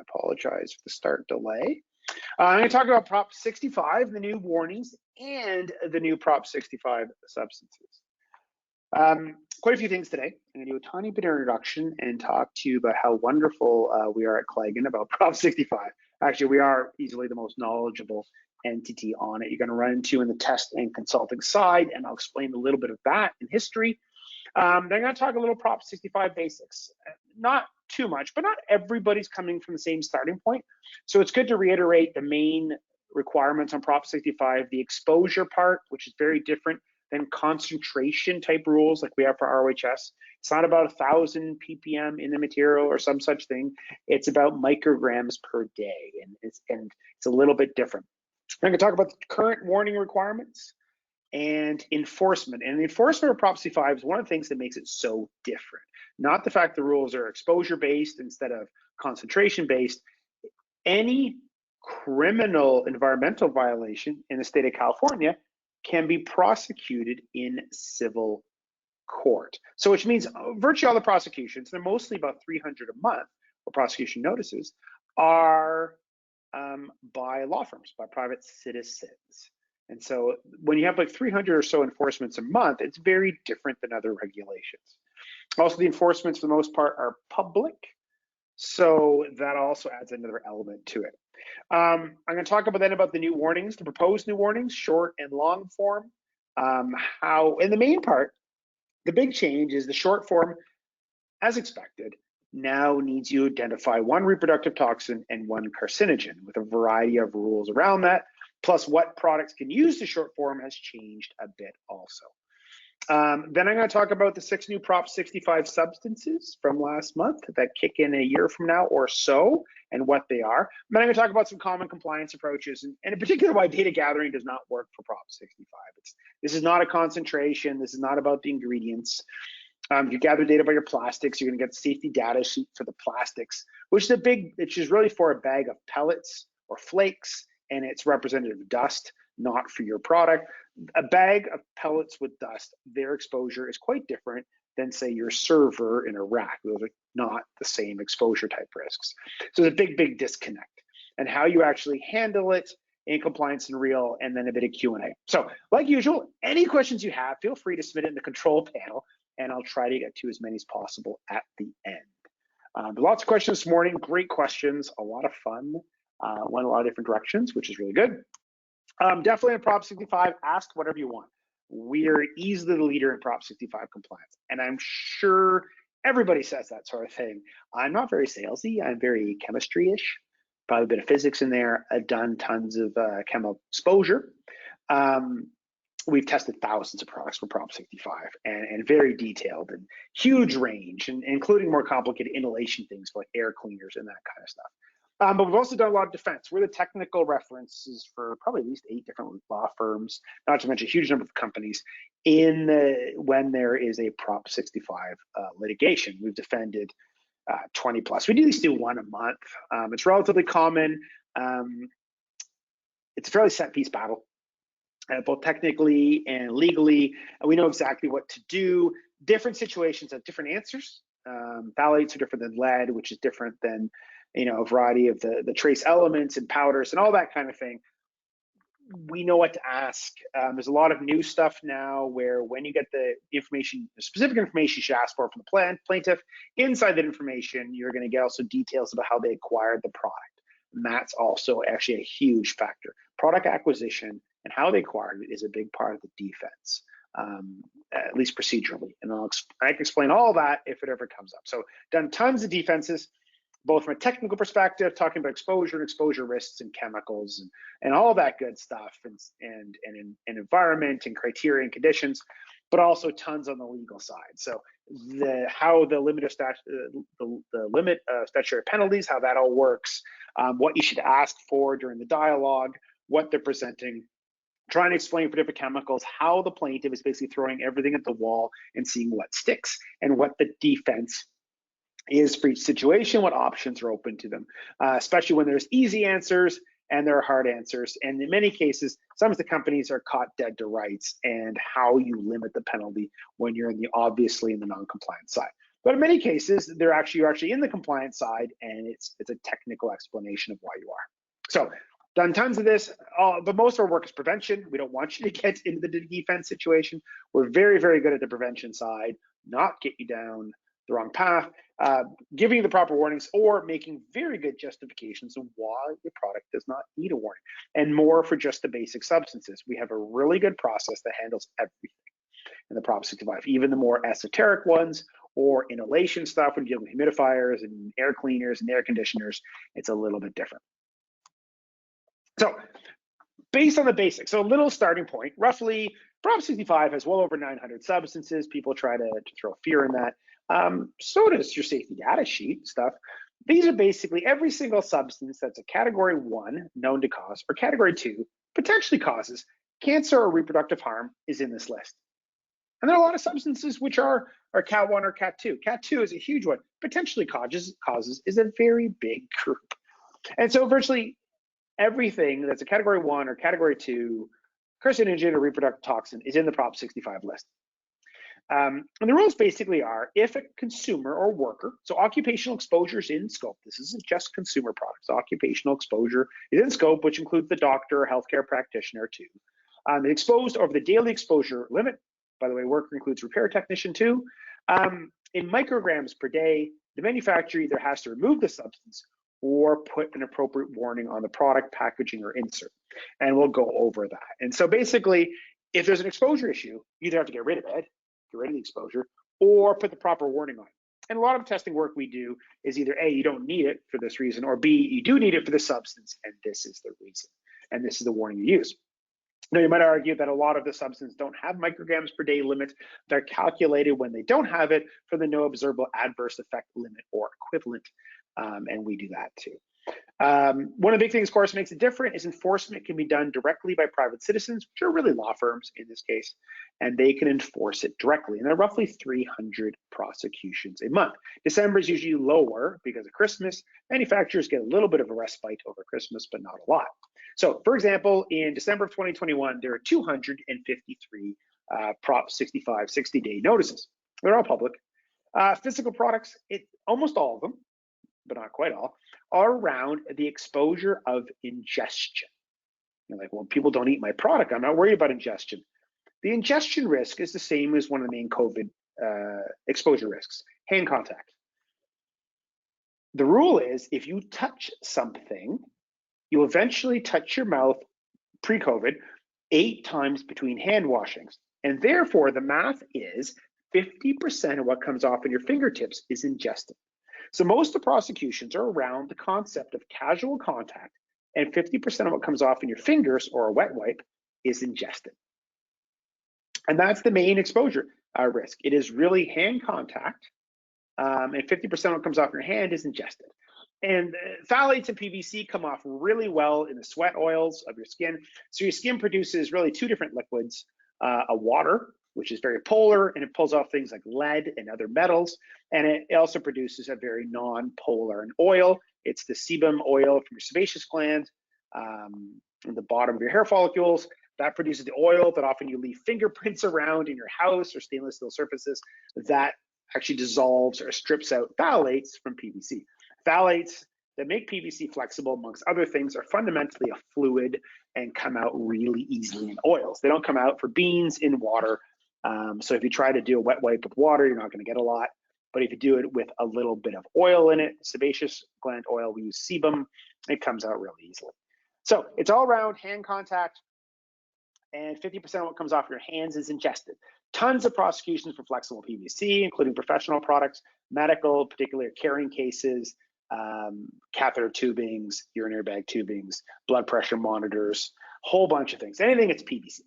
apologize for the start delay. I'm going to talk about Prop 65, the new warnings, and the new Prop 65 substances. Quite a few things today. I'm going to do a tiny bit of introduction and talk to you about how wonderful we are at Claigan about Prop 65. Actually, we are easily the most knowledgeable entity on it. You're going to run into in the test and consulting side, and I'll explain a little bit of that in history. Then I'm going to talk a little Prop 65 basics. Not too much, but not everybody's coming from the same starting point. So it's good to reiterate the main requirements on Prop 65, the exposure part, which is very different than concentration type rules like we have for ROHS. It's not about 1,000 ppm in the material or some such thing. It's about micrograms per day, and it's a little bit different. I'm going to talk about the current warning requirements and enforcement. And the enforcement of Prop 65 is one of the things that makes it so different. Not the fact the rules are exposure-based instead of concentration-based. Any criminal environmental violation in the state of California can be prosecuted in civil court. So which means virtually all the prosecutions, they're mostly about 300 a month, or prosecution notices, are by law firms, by private citizens. And so when you have like 300 or so enforcements a month, it's very different than other regulations. Also, the enforcements for the most part are public. So that also adds another element to it. I'm going to talk about the new warnings, the proposed new warnings, short and long form. In the main part, the big change is the short form, as expected, now needs you to identify one reproductive toxin and one carcinogen with a variety of rules around that. Plus what products can use the short form has changed a bit also. Then I'm going to talk about the 6 new Prop 65 substances from last month that kick in a year from now or so, and what they are. Then I'm going to talk about some common compliance approaches, and in particular why data gathering does not work for Prop 65. This is not a concentration. This is not about the ingredients. If you gather data about your plastics, you're going to get the safety data sheet for the plastics, which is really for a bag of pellets or flakes, and it's representative of dust, not for your product. A bag of pellets with dust, their exposure is quite different than, say, your server in a rack. Those are not the same exposure type risks. So there's a big disconnect, and how you actually handle it in compliance and real, and then a bit of Q&A. So like usual, any questions you have, feel free to submit it in the control panel, and I'll try to get to as many as possible at the end. Lots of questions this morning, great questions, a lot of fun. Went a lot of different directions, which is really good. Definitely in Prop 65, ask whatever you want. We are easily the leader in Prop 65 compliance, and I'm sure everybody says that sort of thing. I'm not very salesy, I'm very chemistry-ish, probably a bit of physics in there. I've done tons of chemical exposure. We've tested thousands of products for Prop 65 and very detailed and huge range, and including more complicated inhalation things like air cleaners and that kind of stuff. But we've also done a lot of defense. We're the technical references for probably at least 8 different law firms, not to mention a huge number of companies, when there is a Prop 65 litigation. We've defended 20 plus. We at least do one a month. It's relatively common. It's a fairly set piece battle, both technically and legally. And we know exactly what to do. Different situations have different answers. Phthalates are different than lead, which is different than a variety of the trace elements and powders and all that kind of thing. We know what to ask. There's a lot of new stuff now where when you get the information, the specific information you should ask for from the plaintiff, inside that information, you're going to get also details about how they acquired the product. And that's also actually a huge factor. Product acquisition and how they acquired it is a big part of the defense, at least procedurally. And I can explain all that if it ever comes up. So done tons of defenses, both from a technical perspective, talking about exposure and exposure risks and chemicals and all that good stuff, and environment and criteria and conditions, but also tons on the legal side. So how the limit of statutory penalties, how that all works, what you should ask for during the dialogue, what they're presenting, trying to explain for different chemicals, how the plaintiff is basically throwing everything at the wall and seeing what sticks, and what the defense is for each situation, what options are open to them, especially when there's easy answers and there are hard answers. And in many cases, some of the companies are caught dead to rights, and how you limit the penalty when you're obviously in the non-compliant side. But in many cases, you're actually in the compliance side, and it's a technical explanation of why you are. So done tons of this, but most of our work is prevention. We don't want you to get into the defense situation. We're very, very good at the prevention side, not get you down the wrong path, giving you the proper warnings, or making very good justifications of why your product does not need a warning, and more for just the basic substances. We have a really good process that handles everything in the Prop 65, even the more esoteric ones or inhalation stuff when you're dealing with humidifiers and air cleaners and air conditioners. It's a little bit different. So based on the basics, so a little starting point, roughly Prop 65 has well over 900 substances. People try to throw fear in that. So does your safety data sheet stuff. These are basically every single substance that's a category 1 known to cause, or category 2 potentially causes cancer or reproductive harm is in this list. And there are a lot of substances which are Cat 1 or Cat 2. Cat 2 is a huge one. Potentially causes is a very big group. And so virtually everything that's a category 1 or category 2 carcinogen or reproductive toxin is in the Prop 65 list. And the rules basically are, if a consumer or worker, so occupational exposure is in scope. This isn't just consumer products. Occupational exposure is in scope, which includes the doctor or healthcare practitioner too. Exposed over the daily exposure limit. By the way, worker includes repair technician too. In micrograms per day, the manufacturer either has to remove the substance or put an appropriate warning on the product, packaging, or insert. And we'll go over that. And so basically, if there's an exposure issue, you either have to get rid of it, get rid of the exposure, or put the proper warning on it. And a lot of testing work we do is either A, you don't need it for this reason, or B, you do need it for this substance, and this is the reason. And this is the warning you use. Now, you might argue that a lot of the substances don't have micrograms per day limit. They're calculated when they don't have it for the no observable adverse effect limit or equivalent, and we do that too. One of the big things, of course, makes it different is enforcement can be done directly by private citizens, which are really law firms in this case, and they can enforce it directly. And there are roughly 300 prosecutions a month. December is usually lower because of Christmas. Manufacturers get a little bit of a respite over Christmas, but not a lot. So, for example, in December of 2021, there are 253 Prop 65 60-day notices. They're all public. Physical products, almost all of them, but not quite all, are around the exposure of ingestion. You're like, well, people don't eat my product. I'm not worried about ingestion. The ingestion risk is the same as one of the main COVID exposure risks, hand contact. The rule is if you touch something, you eventually touch your mouth pre-COVID 8 times between hand washings. And therefore, the math is 50% of what comes off in your fingertips is ingested. So most of the prosecutions are around the concept of casual contact, and 50% of what comes off in your fingers or a wet wipe is ingested. And that's the main exposure risk. It is really hand contact, and 50% of what comes off your hand is ingested. And phthalates and PVC come off really well in the sweat oils of your skin. So your skin produces really 2 different liquids, a water, which is very polar, and it pulls off things like lead and other metals. And it also produces a very non-polar oil. It's the sebum oil from your sebaceous gland, in the bottom of your hair follicles. That produces the oil that often you leave fingerprints around in your house or stainless steel surfaces that actually dissolves or strips out phthalates from PVC. Phthalates that make PVC flexible, amongst other things, are fundamentally a fluid and come out really easily in oils. They don't come out for beans in water. So if you try to do a wet wipe with water, you're not going to get a lot. But if you do it with a little bit of oil in it, sebaceous gland oil, we use sebum, it comes out really easily. So it's all around hand contact, and 50% of what comes off your hands is ingested. Tons of prosecutions for flexible PVC, including professional products, medical, particularly carrying cases, catheter tubings, urinary bag tubings, blood pressure monitors, whole bunch of things, anything that's PVC.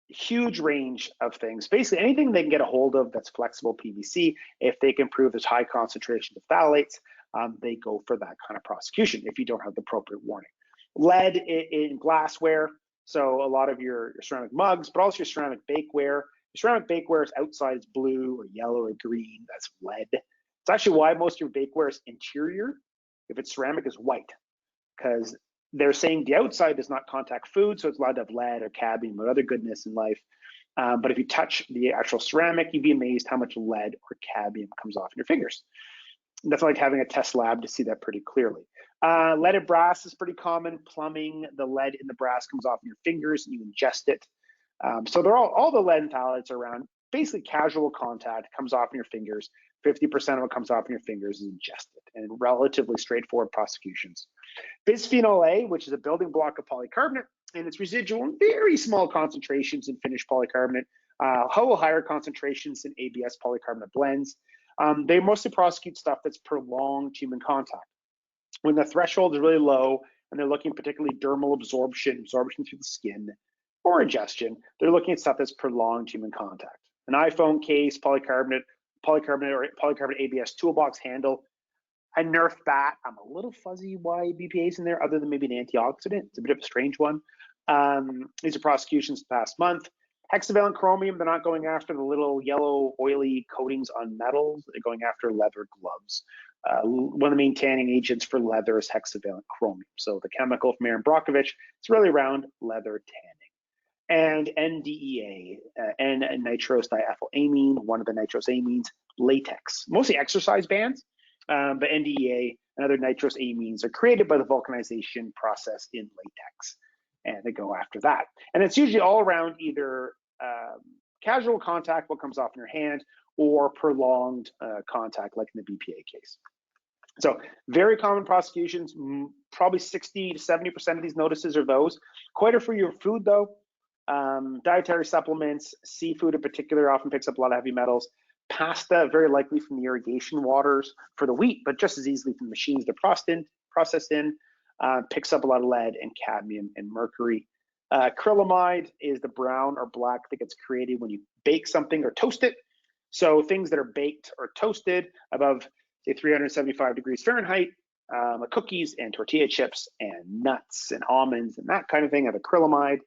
Huge range of things. Basically, anything they can get a hold of that's flexible PVC, if they can prove there's high concentrations of phthalates, they go for that kind of prosecution if you don't have the appropriate warning. Lead in glassware, so a lot of your ceramic mugs, but also your ceramic bakeware. Your ceramic bakeware is outside is blue or yellow or green, that's lead. It's actually why most of your bakeware is interior. If it's ceramic, is white, because they're saying the outside does not contact food, so it's allowed to have lead or cadmium or other goodness in life. But if you touch the actual ceramic, you'd be amazed how much lead or cadmium comes off in your fingers. And that's like having a test lab to see that pretty clearly. Leaded brass is pretty common. Plumbing, the lead in the brass comes off in your fingers and you ingest it. So they're all the lead and phthalates are around. Basically, casual contact comes off in your fingers. 50% of what comes off in your fingers is ingested, and relatively straightforward prosecutions. Bisphenol A, which is a building block of polycarbonate, and it's residual in very small concentrations in finished polycarbonate, higher concentrations in ABS polycarbonate blends. They mostly prosecute stuff that's prolonged human contact. When the threshold is really low and they're looking particularly dermal absorption through the skin, or ingestion, they're looking at stuff that's prolonged human contact. An iPhone case, polycarbonate ABS toolbox handle, a Nerf bat. I'm a little fuzzy why BPA is in there, other than maybe an antioxidant. It's a bit of a strange one. These are prosecutions the past month. Hexavalent chromium, they're not going after the little yellow oily coatings on metals. They're going after leather gloves. One of the main tanning agents for leather is hexavalent chromium. So the chemical from Aaron Brockovich, it's really around leather tanning. And NDEA, N-nitrose diethylamine, one of the nitrosamines, latex, mostly exercise bands, but NDEA and other nitrosamines are created by the vulcanization process in latex, and they go after that. And it's usually all around either casual contact, what comes off in your hand, or prolonged contact, like in the BPA case. So very common prosecutions, probably 60 to 70% of these notices are those. Quite a few are food though. Dietary supplements, seafood in particular often picks up a lot of heavy metals. Pasta, very likely from the irrigation waters for the wheat, but just as easily from the machines they're processed in, picks up a lot of lead and cadmium and mercury. Acrylamide is the brown or black that gets created when you bake something or toast it. So things that are baked or toasted above, say, 375 degrees Fahrenheit, cookies and tortilla chips and nuts and almonds and that kind of thing have acrylamide,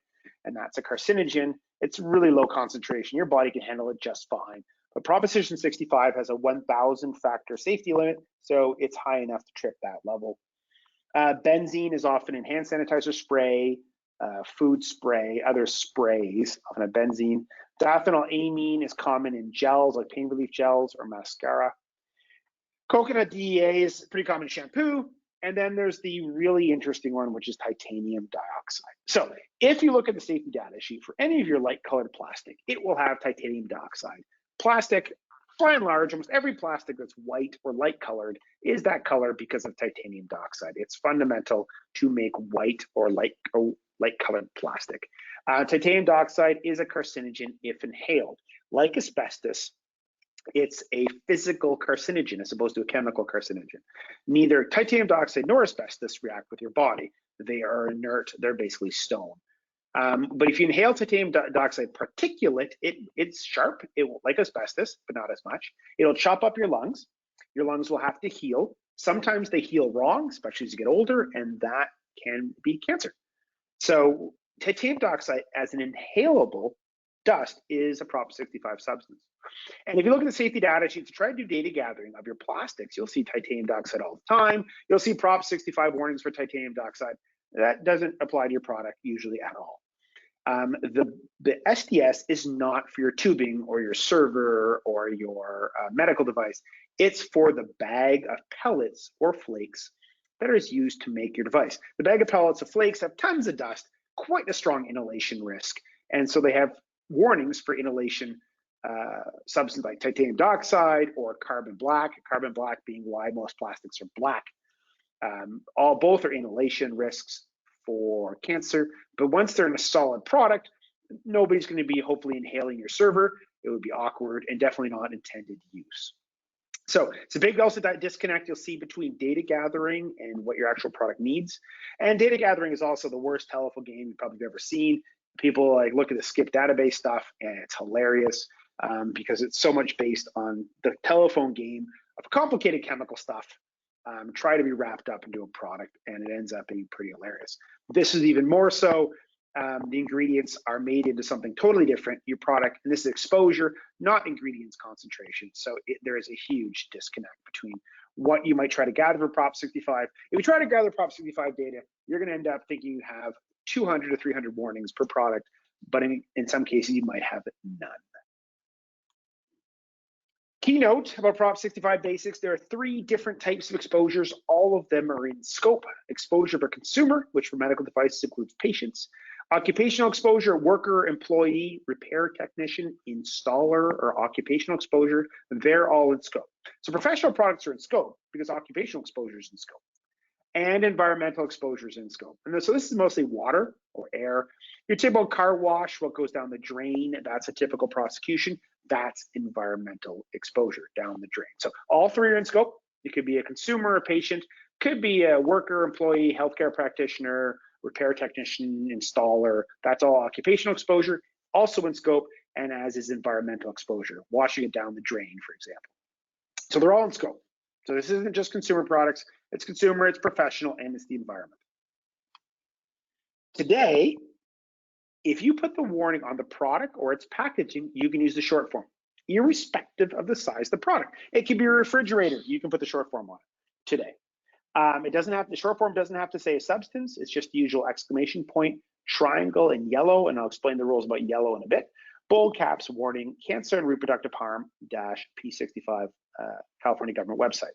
and that's a carcinogen. It's really low concentration. Your body can handle it just fine. But Proposition 65 has a 1,000 factor safety limit, so it's high enough to trip that level. Benzene is often in hand sanitizer spray, food spray, other sprays, often a benzene. Diethylamine is common in gels like pain relief gels or mascara. Coconut DEA is pretty common in shampoo. And then there's the really interesting one, which is titanium dioxide. So if you look at the safety data sheet for any of your light colored plastic, it will have titanium dioxide. Plastic, by and large, almost every plastic that's white or light colored is that color because of titanium dioxide. It's fundamental to make white or light colored plastic. Titanium dioxide is a carcinogen if inhaled. Like asbestos, it's a physical carcinogen as opposed to a chemical carcinogen. Neither titanium dioxide nor asbestos react with your body. They are inert, they're basically stone. But if you inhale titanium dioxide particulate, it's sharp, like asbestos, but not as much. It'll chop up your lungs. Your lungs will have to heal. Sometimes they heal wrong, especially as you get older, and that can be cancer. So titanium dioxide as an inhalable dust is a Prop 65 substance. And if you look at the safety data sheet to try to do data gathering of your plastics, you'll see titanium dioxide all the time. You'll see Prop 65 warnings for titanium dioxide. That doesn't apply to your product usually at all. The SDS is not for your tubing or your server or your medical device. It's for the bag of pellets or flakes that is used to make your device. The bag of pellets or flakes have tons of dust, quite a strong inhalation risk. And so they have warnings for inhalation substances like titanium dioxide or carbon black being why most plastics are black. Both are inhalation risks for cancer, but once they're in a solid product, nobody's going to be hopefully inhaling your server. It would be awkward and definitely not intended use. So it's a big also that disconnect you'll see between data gathering and what your actual product needs. And data gathering is also the worst telephone game you've probably ever seen. People like look at the skip database stuff and it's hilarious because it's so much based on the telephone game of complicated chemical stuff. Try to be wrapped up into a product and it ends up being pretty hilarious. This is even more so. The ingredients are made into something totally different, your product, and this is exposure, not ingredients concentration. So there is a huge disconnect between what you might try to gather for Prop 65. If you try to gather Prop 65 data, you're going to end up thinking you have 200 to 300 warnings per product but in some cases you might have none. Keynote about Prop 65 basics, there are 3 different types of exposures. All of them are in scope. Exposure for consumer, which for medical devices includes patients. Occupational exposure, worker, employee, repair technician, installer, or occupational exposure, they're all in scope. So professional products are in scope because occupational exposure is in scope. And environmental exposure is in scope. And so this is mostly water or air. Your typical car wash, what goes down the drain, that's a typical prosecution. That's environmental exposure down the drain. So all 3 are in scope. It could be a consumer, a patient, could be a worker, employee, healthcare practitioner, repair technician, installer. That's all occupational exposure, also in scope, and as is environmental exposure, washing it down the drain, for example. So they're all in scope. So this isn't just consumer products, it's consumer, it's professional, and it's the environment. Today, if you put the warning on the product or its packaging, you can use the short form, irrespective of the size of the product. It could be a refrigerator, you can put the short form on it today. The short form doesn't have to say a substance, it's just the usual exclamation point, triangle, and yellow, and I'll explain the rules about yellow in a bit. Bold caps, warning, cancer and reproductive harm, P65, California government website.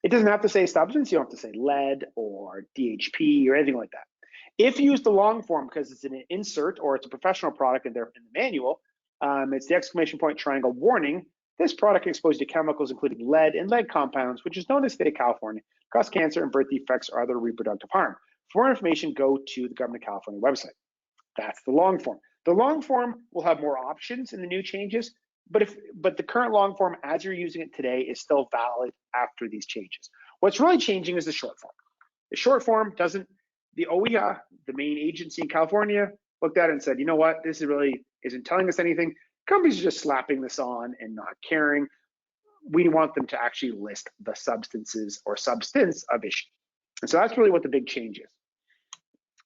It doesn't have to say substance, you don't have to say lead or DHP or anything like that. If you use the long form because it's an insert or it's a professional product and they're in the manual, it's the exclamation point, triangle, warning, this product can expose you to chemicals including lead and lead compounds, which is known in the state of California, cause cancer and birth defects or other reproductive harm. For more information, go to the Government of California website. That's the long form. The long form will have more options in the new changes, but the current long form as you're using it today is still valid after these changes. What's really changing is the short form. The short form doesn't, the OEA, the main agency in California, looked at it and said, you know what, this really isn't telling us anything. Companies are just slapping this on and not caring. We want them to actually list the substances or substance of issue. And so that's really what the big change is.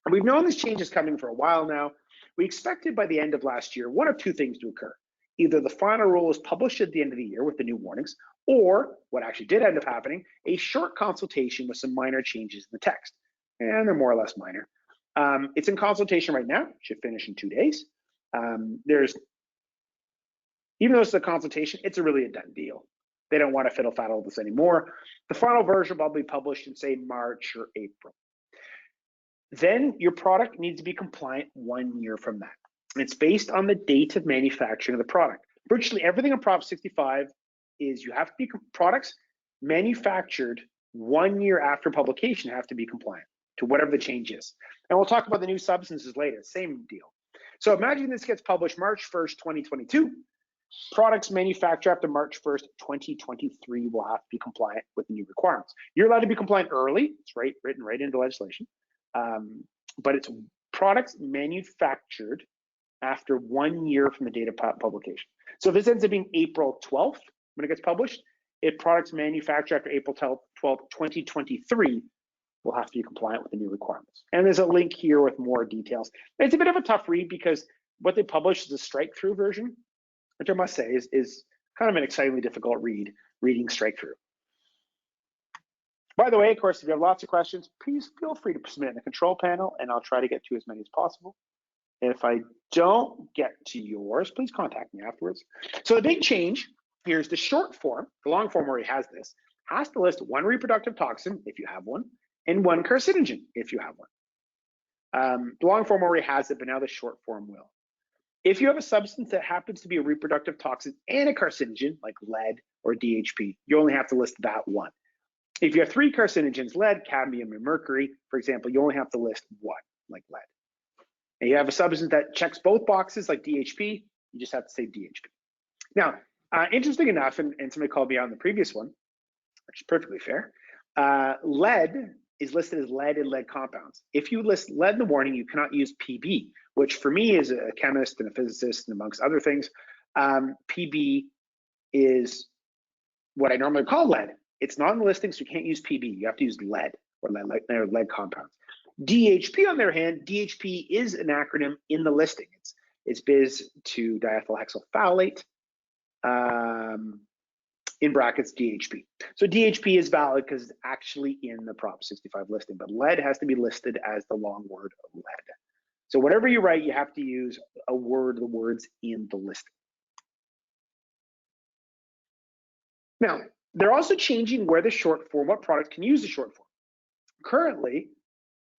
And we've known this change is coming for a while now. We expected by the end of last year, one of 2 things to occur. Either the final rule is published at the end of the year with the new warnings, or what actually did end up happening, a short consultation with some minor changes in the text. And they're more or less minor. It's in consultation right now, should finish in 2 days. Even though it's a consultation, it's really a done deal. They don't want to fiddle faddle with this anymore. The final version will be published in, say, March or April. Then your product needs to be compliant 1 year from that. It's based on the date of manufacturing of the product. Virtually everything in Prop 65 is you have to be, products manufactured 1 year after publication have to be compliant to whatever the change is. And we'll talk about the new substances later, same deal. So imagine this gets published March 1st, 2022. Products manufactured after March 1st, 2023 will have to be compliant with the new requirements. You're allowed to be compliant early, it's written right into legislation, but it's products manufactured after 1 year from the date of publication. So if this ends up being April 12th, when it gets published, if products manufactured after April 12th, 2023 will have to be compliant with the new requirements. And there's a link here with more details. It's a bit of a tough read because what they published is a strike-through version, which I must say is kind of an excitingly difficult reading strike-through. By the way, of course, if you have lots of questions, please feel free to submit in the control panel and I'll try to get to as many as possible. If I don't get to yours, please contact me afterwards. So the big change, here's the short form. The long form already has this, has to list 1 reproductive toxin, if you have one, and 1 carcinogen, if you have one. The long form already has it, but now the short form will. If you have a substance that happens to be a reproductive toxin and a carcinogen, like lead or DHP, you only have to list that one. If you have 3 carcinogens, lead, cadmium, and mercury, for example, you only have to list 1, like lead. And you have a substance that checks both boxes, like DHP, you just have to say DHP. Now, interesting enough, and somebody called me out on the previous one, which is perfectly fair, lead is listed as lead and lead compounds. If you list lead in the warning, you cannot use PB, which for me as a chemist and a physicist and amongst other things, PB is what I normally call lead. It's not in the listing, so you can't use PB. You have to use lead or lead compounds. DHP, on the other hand, DHP is an acronym in the listing. It's bis to diethyl hexylphthalate, in brackets DHP. So DHP is valid because it's actually in the Prop 65 listing, but lead has to be listed as the long word lead. So whatever you write, you have to use the words in the listing. Now, they're also changing where the short form, what product can use the short form. Currently,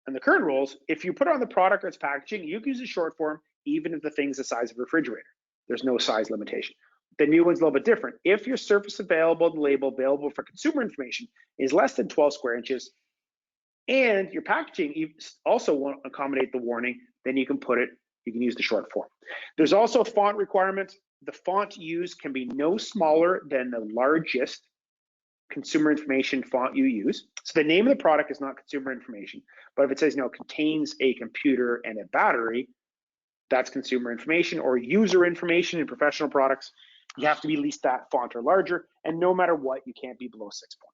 in the current rules, if you put it on the product or its packaging, you can use the short form even if the thing's the size of a refrigerator. There's no size limitation. The new one's a little bit different. If your surface available and label available for consumer information is less than 12 square inches, and your packaging you also won't accommodate the warning, then you can use the short form. There's also a font requirement. The font used can be no smaller than the largest consumer information font you use. So the name of the product is not consumer information, but if it says, contains a computer and a battery, that's consumer information, or user information in professional products. You have to be at least that font or larger, and no matter what, you can't be below 6 point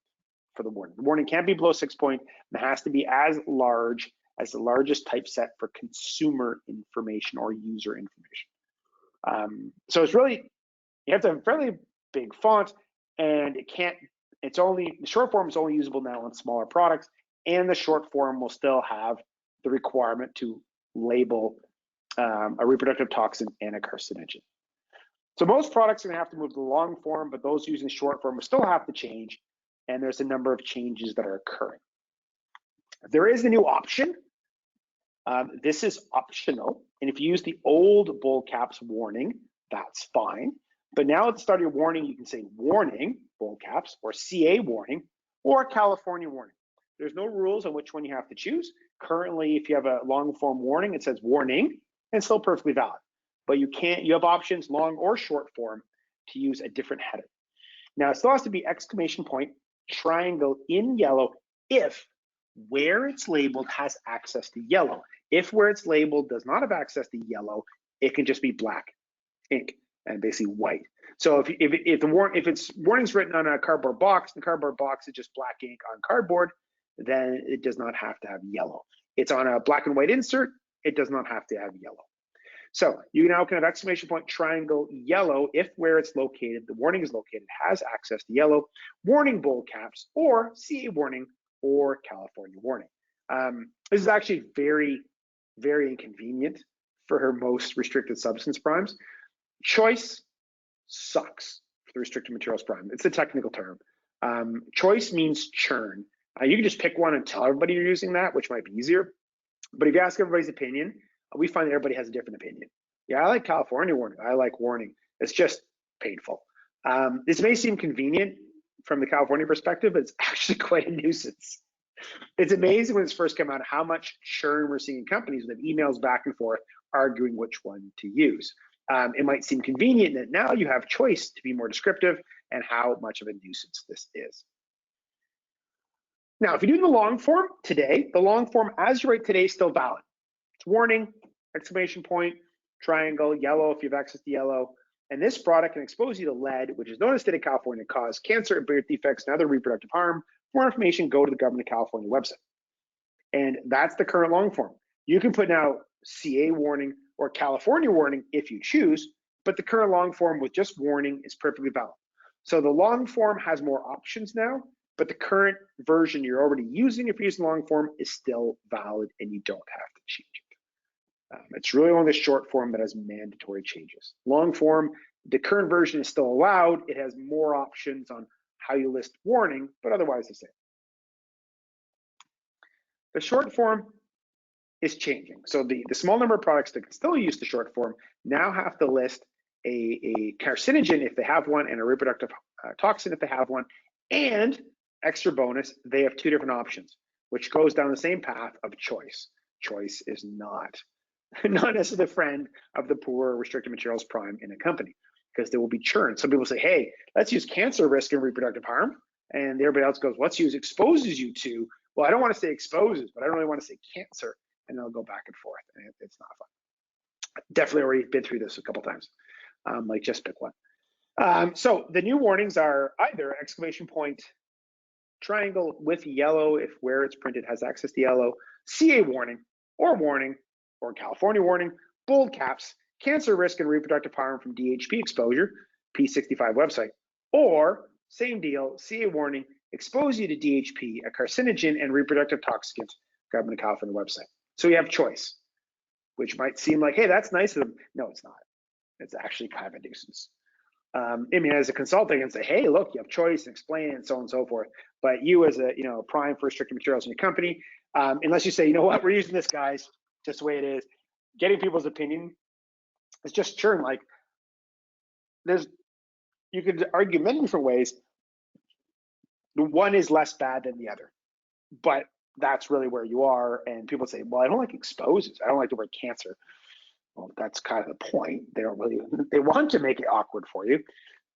for the warning. The warning can't be below 6 point, and it has to be as large as the largest typeset for consumer information or user information. So it's really, you have to have a fairly big font, and the short form is only usable now on smaller products, and the short form will still have the requirement to label a reproductive toxin and a carcinogen. So most products are going to have to move to the long form, but those using short form will still have to change, and there's a number of changes that are occurring. There is a new option. This is optional, and if you use the old bull caps warning, that's fine. But now at the start of your warning, you can say warning, bull caps, or CA warning, or California warning. There's no rules on which one you have to choose. Currently, if you have a long form warning, it says warning, and it's still perfectly valid. But you have options, long or short form, to use a different header. Now, it still has to be exclamation point, triangle in yellow, if where it's labeled has access to yellow. If where it's labeled does not have access to yellow, it can just be black ink and basically white. So if it's warning's written on a cardboard box, the cardboard box is just black ink on cardboard, then it does not have to have yellow. It's on a black and white insert, it does not have to have yellow. So you now can have exclamation point, triangle, yellow, if where it's located, the warning is located, has access to yellow, warning bold caps, or CA warning, or California warning. This is actually very, very inconvenient for most restricted substance primes. Choice sucks for the restricted materials prime. It's a technical term. Choice means churn. You can just pick one and tell everybody you're using that, which might be easier. But if you ask everybody's opinion, we find that everybody has a different opinion. Yeah, I like California warning. I like warning. It's just painful. This may seem convenient from the California perspective, but it's actually quite a nuisance. It's amazing when this first came out how much churn we're seeing in companies with emails back and forth arguing which one to use. It might seem convenient that now you have choice to be more descriptive and how much of a nuisance this is. Now, if you do the long form today, the long form as you write today is still valid. It's warning, exclamation point, triangle, yellow if you have access to yellow. And this product can expose you to lead, which is known in the state of California, cause cancer and birth defects and other reproductive harm. For more information, go to the Government of California website. And that's the current long form. You can put now CA warning or California warning if you choose, but the current long form with just warning is perfectly valid. So the long form has more options now, but the current version you're already using if you're using long form is still valid and you don't have to change it. It's really only the short form that has mandatory changes. Long form, the current version is still allowed. It has more options on how you list warning, but otherwise the same. The short form is changing. So the small number of products that can still use the short form now have to list a carcinogen if they have one and a reproductive toxin if they have one, and extra bonus, they have two different options, which goes down the same path of choice. Choice is not necessarily the friend of the poor restricted materials prime in a company, because there will be churn. Some people say, hey, let's use cancer risk and reproductive harm. And everybody else goes, let's use exposes you to. Well, I don't want to say exposes, but I don't really want to say cancer. And they'll go back and forth. And it's not fun. Definitely already been through this a couple times. Like just pick one. So the new warnings are either exclamation point, triangle with yellow if where it's printed has access to yellow, CA warning, or California warning, bold caps, cancer risk and reproductive harm from DHP exposure, P65 website, or same deal, CA warning, expose you to DHP, a carcinogen and reproductive toxicant, Government of California website. So you have choice. which might seem like, hey, that's nice of them. No, it's not. It's actually kind of a nuisance. I mean, as a consultant, I can say, hey, look, you have choice and explain it and so on and so forth. But you as a, prime for restricted materials in your company, unless you say, you know what, we're using this, guys, just the way it is, getting people's opinion is just churn. Like, you could argue many different ways. One is less bad than the other, but that's really where you are. And people say, well, I don't like exposures. I don't like the word cancer. Well, that's kind of the point. They want to make it awkward for you.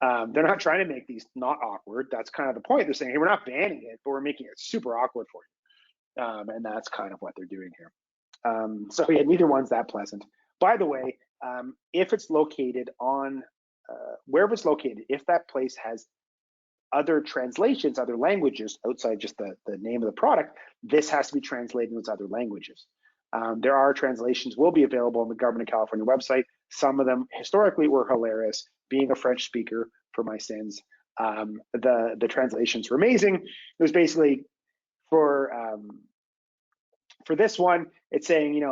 They're not trying to make these not awkward. That's kind of the point. They're saying, hey, we're not banning it, but we're making it super awkward for you. And that's kind of what they're doing here. So yeah, neither one's that pleasant. By the way, if it's located on, wherever it's located, if that place has other translations, other languages outside just the name of the product, this has to be translated into other languages. There are translations will be available on the Government of California website. Some of them historically were hilarious. Being a French speaker for my sins, the translations were amazing. It was basically for this one, it's saying,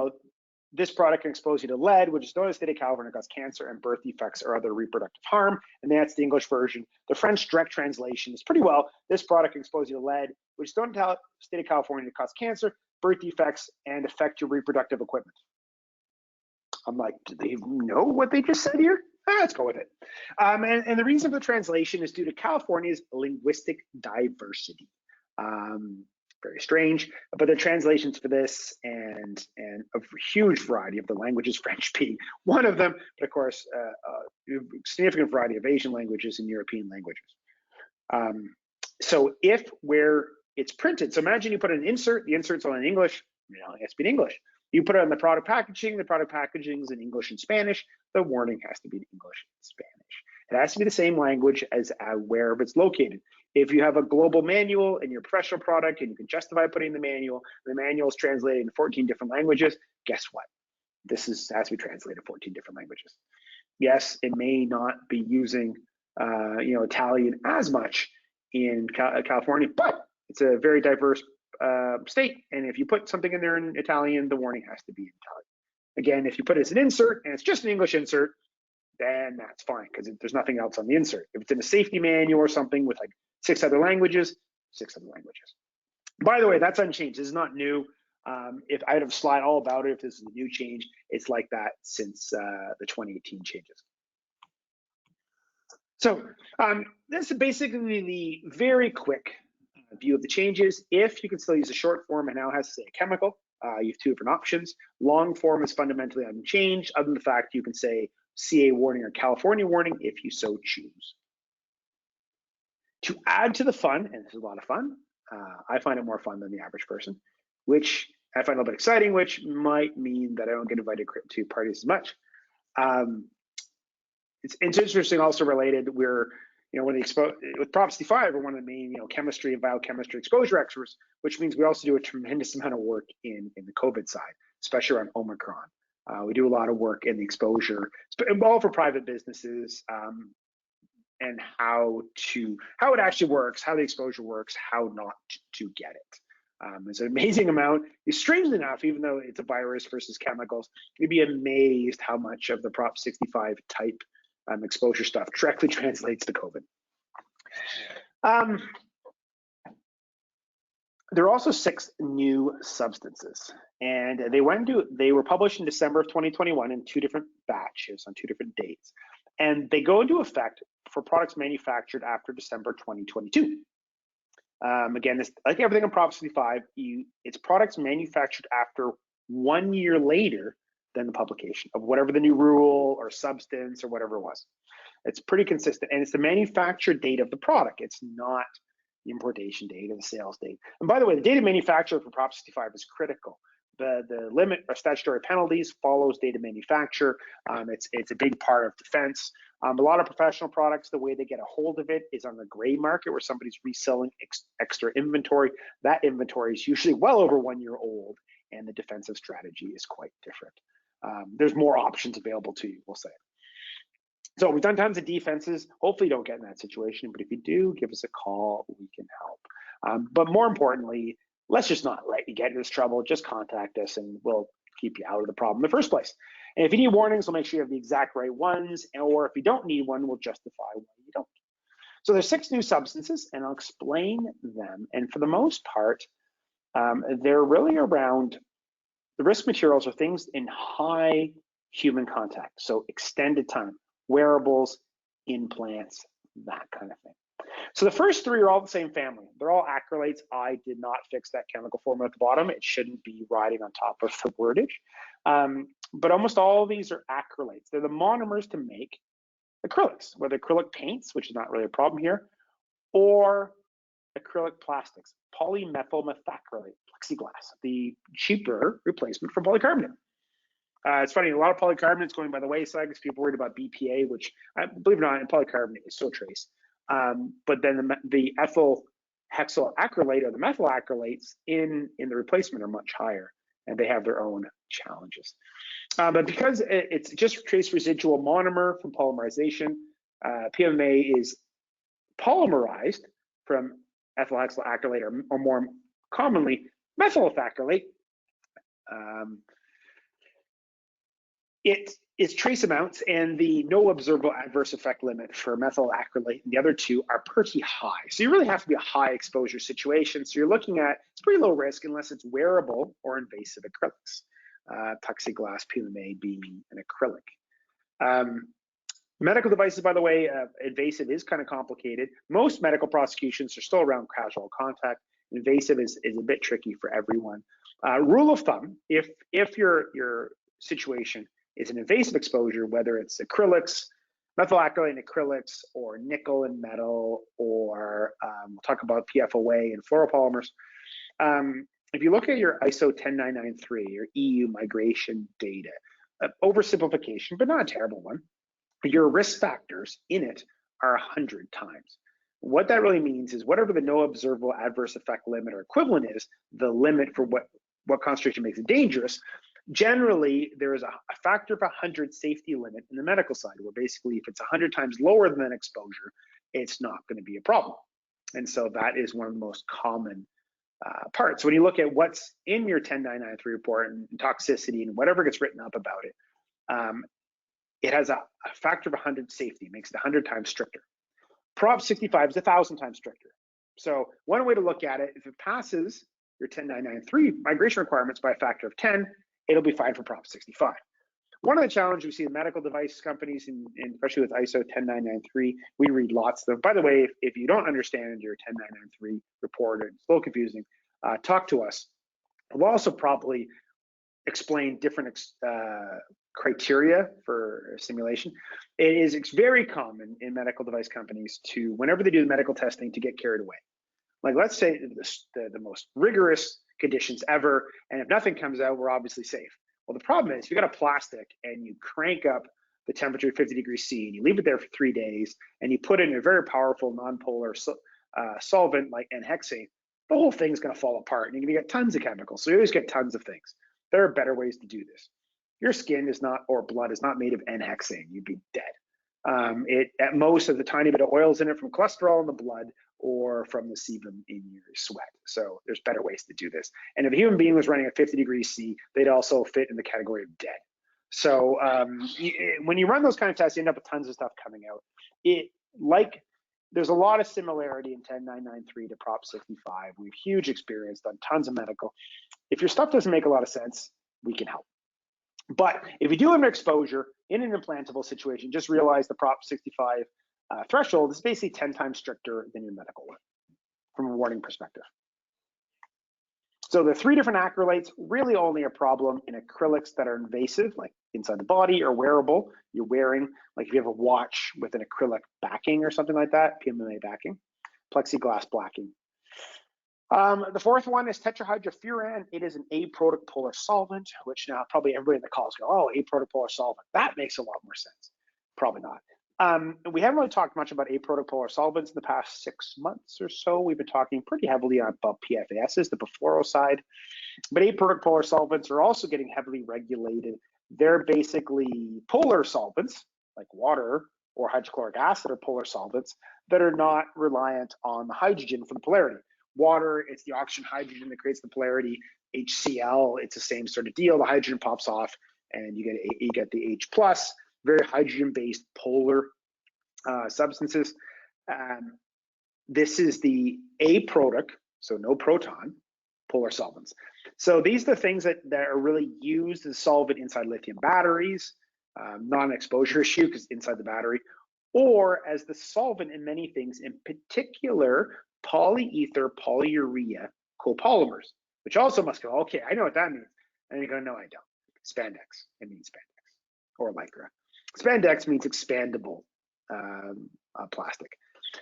this product can expose you to lead, which is known in the state of California cause cancer and birth defects or other reproductive harm. And that's the English version. The French direct translation is pretty well, this product can expose you to lead, which is known in the state of California to cause cancer, birth defects, and affect your reproductive equipment. I'm like, do they know what they just said here? Let's go with it. And the reason for the translation is due to California's linguistic diversity. Very strange, but the translations for this and a huge variety of the languages, French being one of them, but of course, a significant variety of Asian languages and European languages. So if where it's printed, so imagine you put an insert, the insert's on in English, it has to be in English. You put it on the product packaging is in English and Spanish, the warning has to be in English and Spanish. It has to be the same language as wherever it's located. If you have a global manual in your professional product and you can justify putting the manual is translated in 14 different languages, guess what? This has to be translated in 14 different languages. Yes, it may not be using Italian as much in California, but it's a very diverse state. And if you put something in there in Italian, the warning has to be in Italian. Again, if you put it as an insert and it's just an English insert, then that's fine because there's nothing else on the insert. If it's in a safety manual or something with like 6 other languages, 6 other languages. By the way, that's unchanged. This is not new. If I had a slide all about it, if this is a new change, it's like that since the 2018 changes. So this is basically the very quick view of the changes. If you can still use a short form, it now has to say a chemical. You have 2 different options. Long form is fundamentally unchanged, other than the fact you can say CA warning or California warning if you so choose. To add to the fun, and this is a lot of fun, I find it more fun than the average person, which I find a little bit exciting, which might mean that I don't get invited to parties as much. It's interesting, also related, we're, with Prop 65, we're one of the main, chemistry and biochemistry exposure experts, which means we also do a tremendous amount of work in the COVID side, especially around Omicron. We do a lot of work in the exposure, all for private businesses, and how it actually works, how the exposure works, how not to get it. It's an amazing amount. Strangely enough, even though it's a virus versus chemicals, you'd be amazed how much of the Prop 65 type exposure stuff directly translates to COVID. There are also 6 new substances, and they were published in December of 2021 in 2 different batches on 2 different dates, and they go into effect for products manufactured after December 2022. Again, this, like everything in Prop 65, it's products manufactured after 1 year later than the publication of whatever the new rule or substance or whatever it was. It's pretty consistent, and it's the manufacture date of the product. It's not the importation date or the sales date. And by the way, the date of manufacture for Prop 65 is critical. The limit of statutory penalties follows date of manufacture. It's a big part of defense. A lot of professional products, the way they get a hold of it is on the gray market where somebody's reselling extra inventory. That inventory is usually well over 1 year old, and the defensive strategy is quite different. There's more options available to you, we'll say. So we've done tons of defenses. Hopefully you don't get in that situation, but if you do, give us a call, we can help. But more importantly, let's just not let you get into this trouble. Just contact us and we'll keep you out of the problem in the first place. And if you need warnings, we'll make sure you have the exact right ones, or if you don't need one, we'll justify why you don't. So there's 6 new substances, and I'll explain them. And for the most part, they're really around the risk materials are things in high human contact, so extended time, wearables, implants, that kind of thing. So the first 3 are all the same family. They're all acrylates. I did not fix that chemical formula at the bottom. It shouldn't be riding on top of the wordage. But almost all of these are acrylates. They're the monomers to make acrylics, whether acrylic paints, which is not really a problem here, or acrylic plastics, polymethyl methacrylate, plexiglass, the cheaper replacement for polycarbonate. It's funny, a lot of polycarbonate is going by the wayside because people are worried about BPA, which, believe it or not, in polycarbonate is so trace. But then the ethyl hexyl acrylate or the methyl acrylates in the replacement are much higher, and they have their own challenges. But because it's just trace residual monomer from polymerization, PMMA is polymerized from ethyl hexyl acrylate, or more commonly methyl acrylate. It is trace amounts, and the no observable adverse effect limit for methyl acrylate and the other 2 are pretty high. So you really have to be a high exposure situation. So you're looking at, it's pretty low risk unless it's wearable or invasive acrylics. Plexiglass, PMMA being an acrylic. Medical devices, by the way, invasive is kind of complicated. Most medical prosecutions are still around casual contact. Invasive is a bit tricky for everyone. Rule of thumb, if your situation is an invasive exposure, whether it's acrylics, methyl acrylate and acrylics, or nickel and metal, or we'll talk about PFOA and floral polymers. If you look at your ISO 10993, your EU migration data, oversimplification, but not a terrible one, your risk factors in it are 100 times. What that really means is whatever the no observable adverse effect limit or equivalent is, the limit for what concentration makes it dangerous, generally there is a factor of 100 safety limit in the medical side, where basically if it's 100 times lower than that exposure, it's not going to be a problem. And so that is one of the most common parts. When you look at what's in your 10993 report and toxicity and whatever gets written up about it, it has a factor of 100 safety, makes it 100 times stricter. Prop 65 is 1,000 times stricter. So one way to look at it, if it passes your 10993 migration requirements by a factor of 10, it'll be fine for Prop 65. One of the challenges we see in medical device companies, and especially with ISO 10993, we read lots of them. By the way, if you don't understand your 10993 report, it's a little confusing, talk to us. We'll also probably explain different criteria for simulation. It's very common in medical device companies to, whenever they do the medical testing, to get carried away. Like, let's say the most rigorous conditions ever, and if nothing comes out, we're obviously safe. Well, the problem is, if you got a plastic and you crank up the temperature to 50 degrees C and you leave it there for 3 days and you put in a very powerful non-polar solvent like N-hexane, the whole thing's going to fall apart and you're going to get tons of chemicals. So you always get tons of things. There are better ways to do this. Your skin is not, or blood is not made of N-hexane. You'd be dead. It at most has a tiny bit of oils in it from cholesterol in the blood or from the sebum in your sweat. So there's better ways to do this. And if a human being was running at 50 degrees C, they'd also fit in the category of dead. So when you run those kind of tests, you end up with tons of stuff coming out. There's a lot of similarity in 10993 to Prop 65. We have huge experience, done tons of medical. If your stuff doesn't make a lot of sense, we can help. But if you do have an exposure in an implantable situation, just realize the Prop 65 threshold is basically 10 times stricter than your medical one from a warning perspective. So the 3 different acrylates really only a problem in acrylics that are invasive, like inside the body, or wearable. You're wearing, like if you have a watch with an acrylic backing or something like that, PMMA backing, plexiglass blacking. The 4th one is Tetrahydrofuran. It is an aprotic polar solvent, which now probably everybody in the calls go, oh, aprotic polar solvent. That makes a lot more sense. Probably not. We haven't really talked much about aprotic polar solvents in the past 6 months or so. We've been talking pretty heavily about PFASs, the perfluoro side. But aprotic polar solvents are also getting heavily regulated. They're basically polar solvents, like water or hydrochloric acid, or polar solvents that are not reliant on the hydrogen for the polarity. water, it's the oxygen hydrogen that creates the polarity. HCl, it's the same sort of deal. The hydrogen pops off, and you get the H plus, very hydrogen-based polar substances. This is the A product, so no proton, polar solvents. So these are the things that are really used as solvent inside lithium batteries, not an exposure issue because inside the battery, or as the solvent in many things, in particular polyether polyurea copolymers, which also must go, okay, I know what that means. And you go, no, I don't. Spandex, it means spandex, or lycra. Spandex means expandable plastic.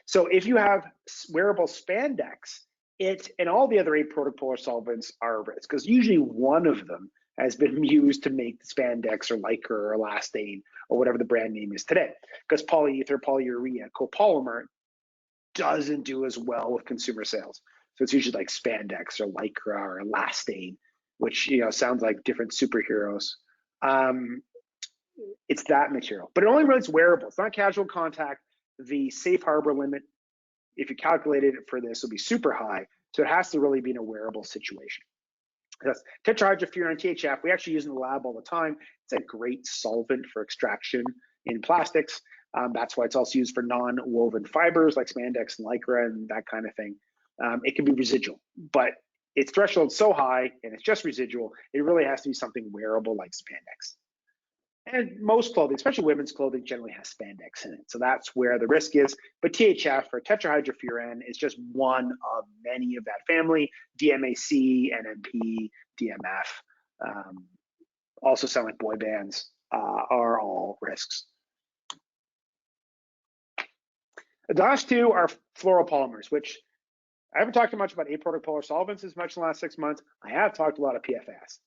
So if you have wearable spandex, it and all the other 8 protopolar solvents are at risk, because usually one of them has been used to make spandex or lycra or elastane or whatever the brand name is today, because polyether polyurea copolymer doesn't do as well with consumer sales. So it's usually like spandex or lycra or elastane, which sounds like different superheroes. It's that material, but it only runs wearable. It's not casual contact. The safe harbor limit, if you calculated it for this, will be super high. So it has to really be in a wearable situation. That's tetrahydrofuran, THF. We actually use in the lab all the time. It's a great solvent for extraction in plastics. That's why it's also used for non-woven fibers like spandex and lycra and that kind of thing. It can be residual, but its threshold is so high and it's just residual, it really has to be something wearable like spandex. And most clothing, especially women's clothing, generally has spandex in it. So that's where the risk is. But THF, or tetrahydrofuran, is just one of many of that family. DMAC, NMP, DMF, also sound like boy bands, are all risks. The last 2 are floral polymers, which I haven't talked much about aprotopolar solvents as much in the last 6 months. I have talked a lot of PFAS.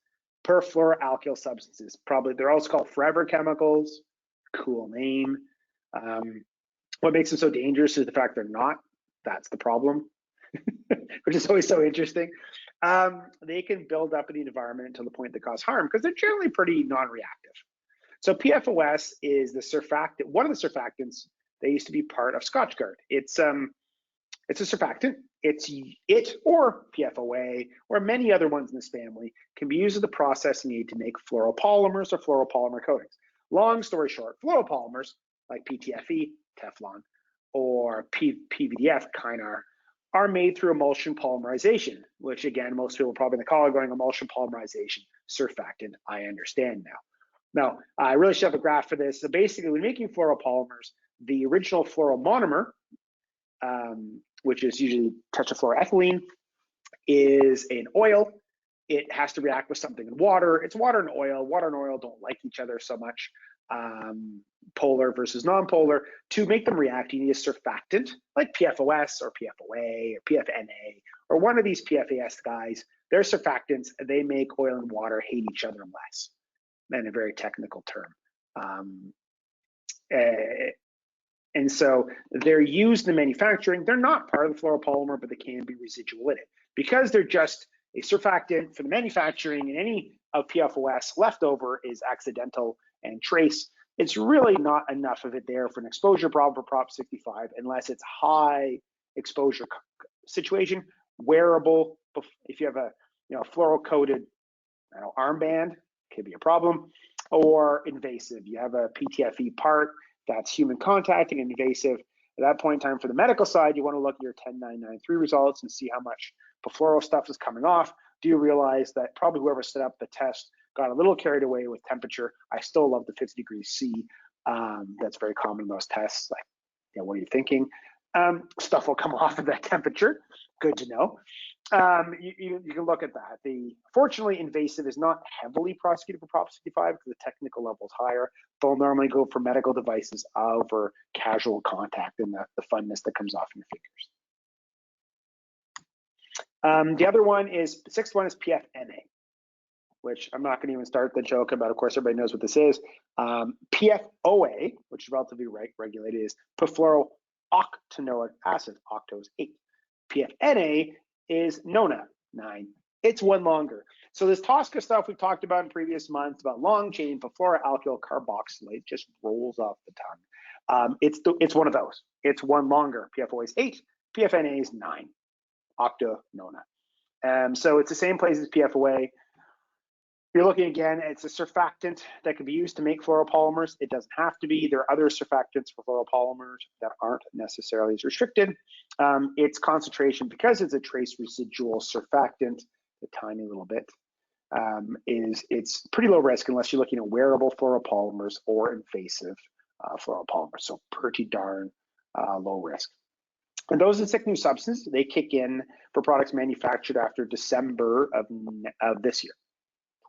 Perfluoroalkyl substances. Probably they're also called forever chemicals. Cool name. What makes them so dangerous is the fact they're not. That's the problem, which is always so interesting. They can build up in the environment until the point they cause harm because they're generally pretty non-reactive. So PFOS is the surfactant, one of the surfactants that used to be part of Scotchgard. It's a surfactant. It or PFOA or many other ones in this family can be used as the processing aid to make floral polymers or floral polymer coatings. Long story short, floral polymers like PTFE, Teflon, or PVDF, Kynar, are made through emulsion polymerization, which again, most people probably in the call are going emulsion polymerization, surfactant, I understand now. Now, I really should have a graph for this. So basically, when making floral polymers, the original floral monomer, which is usually tetrafluoroethylene, is an oil. It has to react with something in water. It's water and oil. Water and oil don't like each other so much, polar versus non-polar. To make them react, you need a surfactant like PFOS or PFOA or PFNA or one of these PFAS guys. They're surfactants. They make oil and water hate each other less, in a very technical term. And so they're used in manufacturing. They're not part of the fluoropolymer, but they can be residual in it. Because they're just a surfactant for the manufacturing, and any of PFOS left over is accidental and trace. It's really not enough of it there for an exposure problem for Prop 65 unless it's high exposure situation, wearable. If you have a fluoro coated armband, could be a problem, or invasive. You have a PTFE part that's human contact and invasive. At that point in time, for the medical side, you want to look at your 10993 results and see how much perfluoro stuff is coming off. Do you realize that probably whoever set up the test got a little carried away with temperature? I still love the 50 degrees C. That's very common in those tests. Like, what are you thinking? Stuff will come off at that temperature. Good to know. You can look at that. Fortunately, invasive is not heavily prosecuted for Prop 65 because the technical level is higher. They'll normally go for medical devices over casual contact and the funness that comes off your fingers. The other one is, the 6th one is PFNA, which I'm not going to even start the joke about. Of course, everybody knows what this is. PFOA, which is relatively regulated, is perfluorooctanoic acid, octo is 8. PFNA is Nona, 9. It's one longer. So this Tosca stuff we've talked about in previous months about long chain perfluoroalkyl carboxylate just rolls off the tongue. It's one of those. It's one longer. PFOA is 8. PFNA is 9. octonona. So it's the same place as PFOA. You're looking again, it's a surfactant that can be used to make floral polymers. It doesn't have to be. There are other surfactants for floral polymers that aren't necessarily as restricted. Its concentration, because it's a trace residual surfactant, a tiny little bit, it's pretty low risk unless you're looking at wearable floral polymers or invasive floral polymers. So pretty darn low risk. And those are 6 new substances. They kick in for products manufactured after December of this year.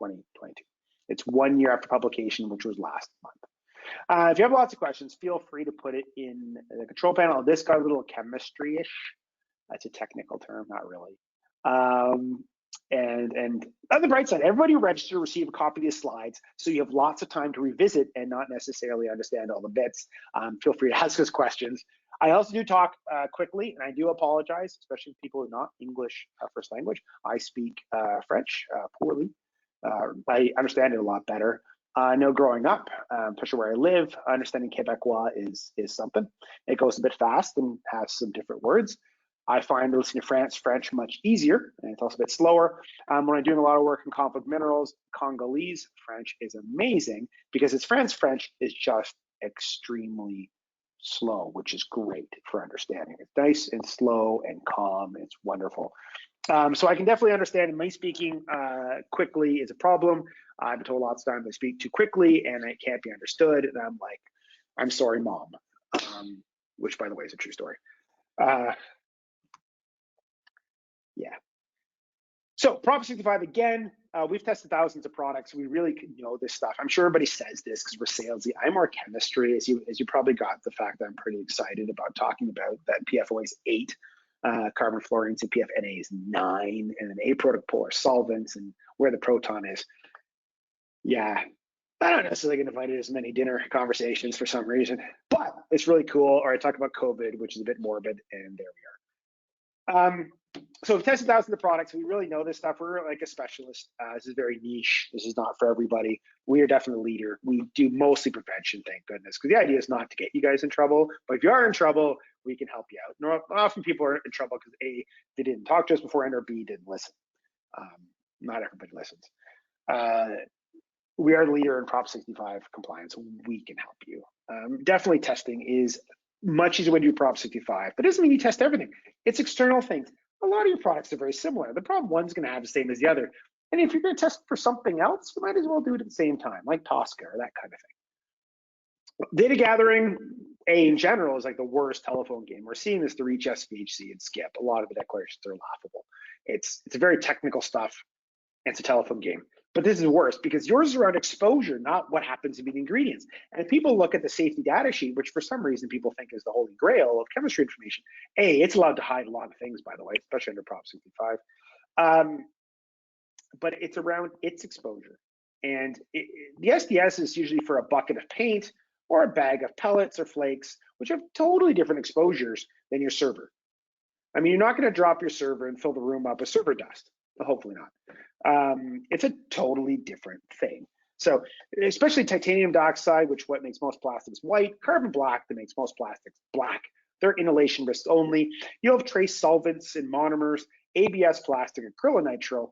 2022. It's 1 year after publication, which was last month. If you have lots of questions, feel free to put it in the control panel. This got a little chemistry-ish. That's a technical term, not really. And on the bright side, everybody who registered will receive a copy of the slides, so you have lots of time to revisit and not necessarily understand all the bits. Feel free to ask us questions. I also do talk quickly, and I do apologize, especially for people who are not English first language. I speak French poorly. I understand it a lot better. I know growing up, especially where I live, understanding Quebecois is something. It goes a bit fast and has some different words. I find listening to French much easier, and it's also a bit slower. When I'm doing a lot of work in conflict minerals, Congolese French is amazing because it's French is just extremely slow, which is great for understanding. It's nice and slow and calm. It's wonderful. So I can definitely understand me speaking quickly is a problem. I've been told lots of times I speak too quickly and it can't be understood. And I'm like, I'm sorry, Mom, which by the way is a true story. Yeah. So Prop 65 again, we've tested thousands of products. We really know this stuff. I'm sure everybody says this because we're salesy. I'm more chemistry, as you probably got the fact that I'm pretty excited about talking about that PFOA is 8. Carbon fluorines and PFNA is 9, and then aprotopolar solvents and where the proton is. Yeah, I don't necessarily get invited to as many dinner conversations for some reason, but it's really cool. Or I talk about COVID, which is a bit morbid, and there we are. So we've tested thousands of products. We really know this stuff. We're like a specialist. This is very niche. This is not for everybody. We are definitely a leader. We do mostly prevention, thank goodness, because the idea is not to get you guys in trouble. But if you are in trouble, we can help you out. Often people are in trouble because A, they didn't talk to us before, and or B, didn't listen. Not everybody listens. We are the leader in Prop 65 compliance. We can help you. Definitely testing is much easier when you do Prop 65, but it doesn't mean you test everything. It's external things. A lot of your products are very similar. The problem one's going to have the same as the other. And if you're going to test for something else, you might as well do it at the same time, like Tosca or that kind of thing. Data gathering, in general, is like the worst telephone game. We're seeing this to reach SVHC and skip. A lot of the declarations are laughable. It's very technical stuff. And it's a telephone game. But this is worse because yours is around exposure, not what happens to be the ingredients. And if people look at the safety data sheet, which for some reason people think is the holy grail of chemistry information, A, it's allowed to hide a lot of things, by the way, especially under Prop 65. But it's around its exposure. And the SDS is usually for a bucket of paint or a bag of pellets or flakes, which have totally different exposures than your server. I mean, you're not going to drop your server and fill the room up with server dust. Hopefully not. It's a totally different thing. So especially titanium dioxide, which what makes most plastics white, carbon black that makes most plastics black. They're inhalation risks only. You'll have trace solvents and monomers, ABS plastic, acrylonitrile,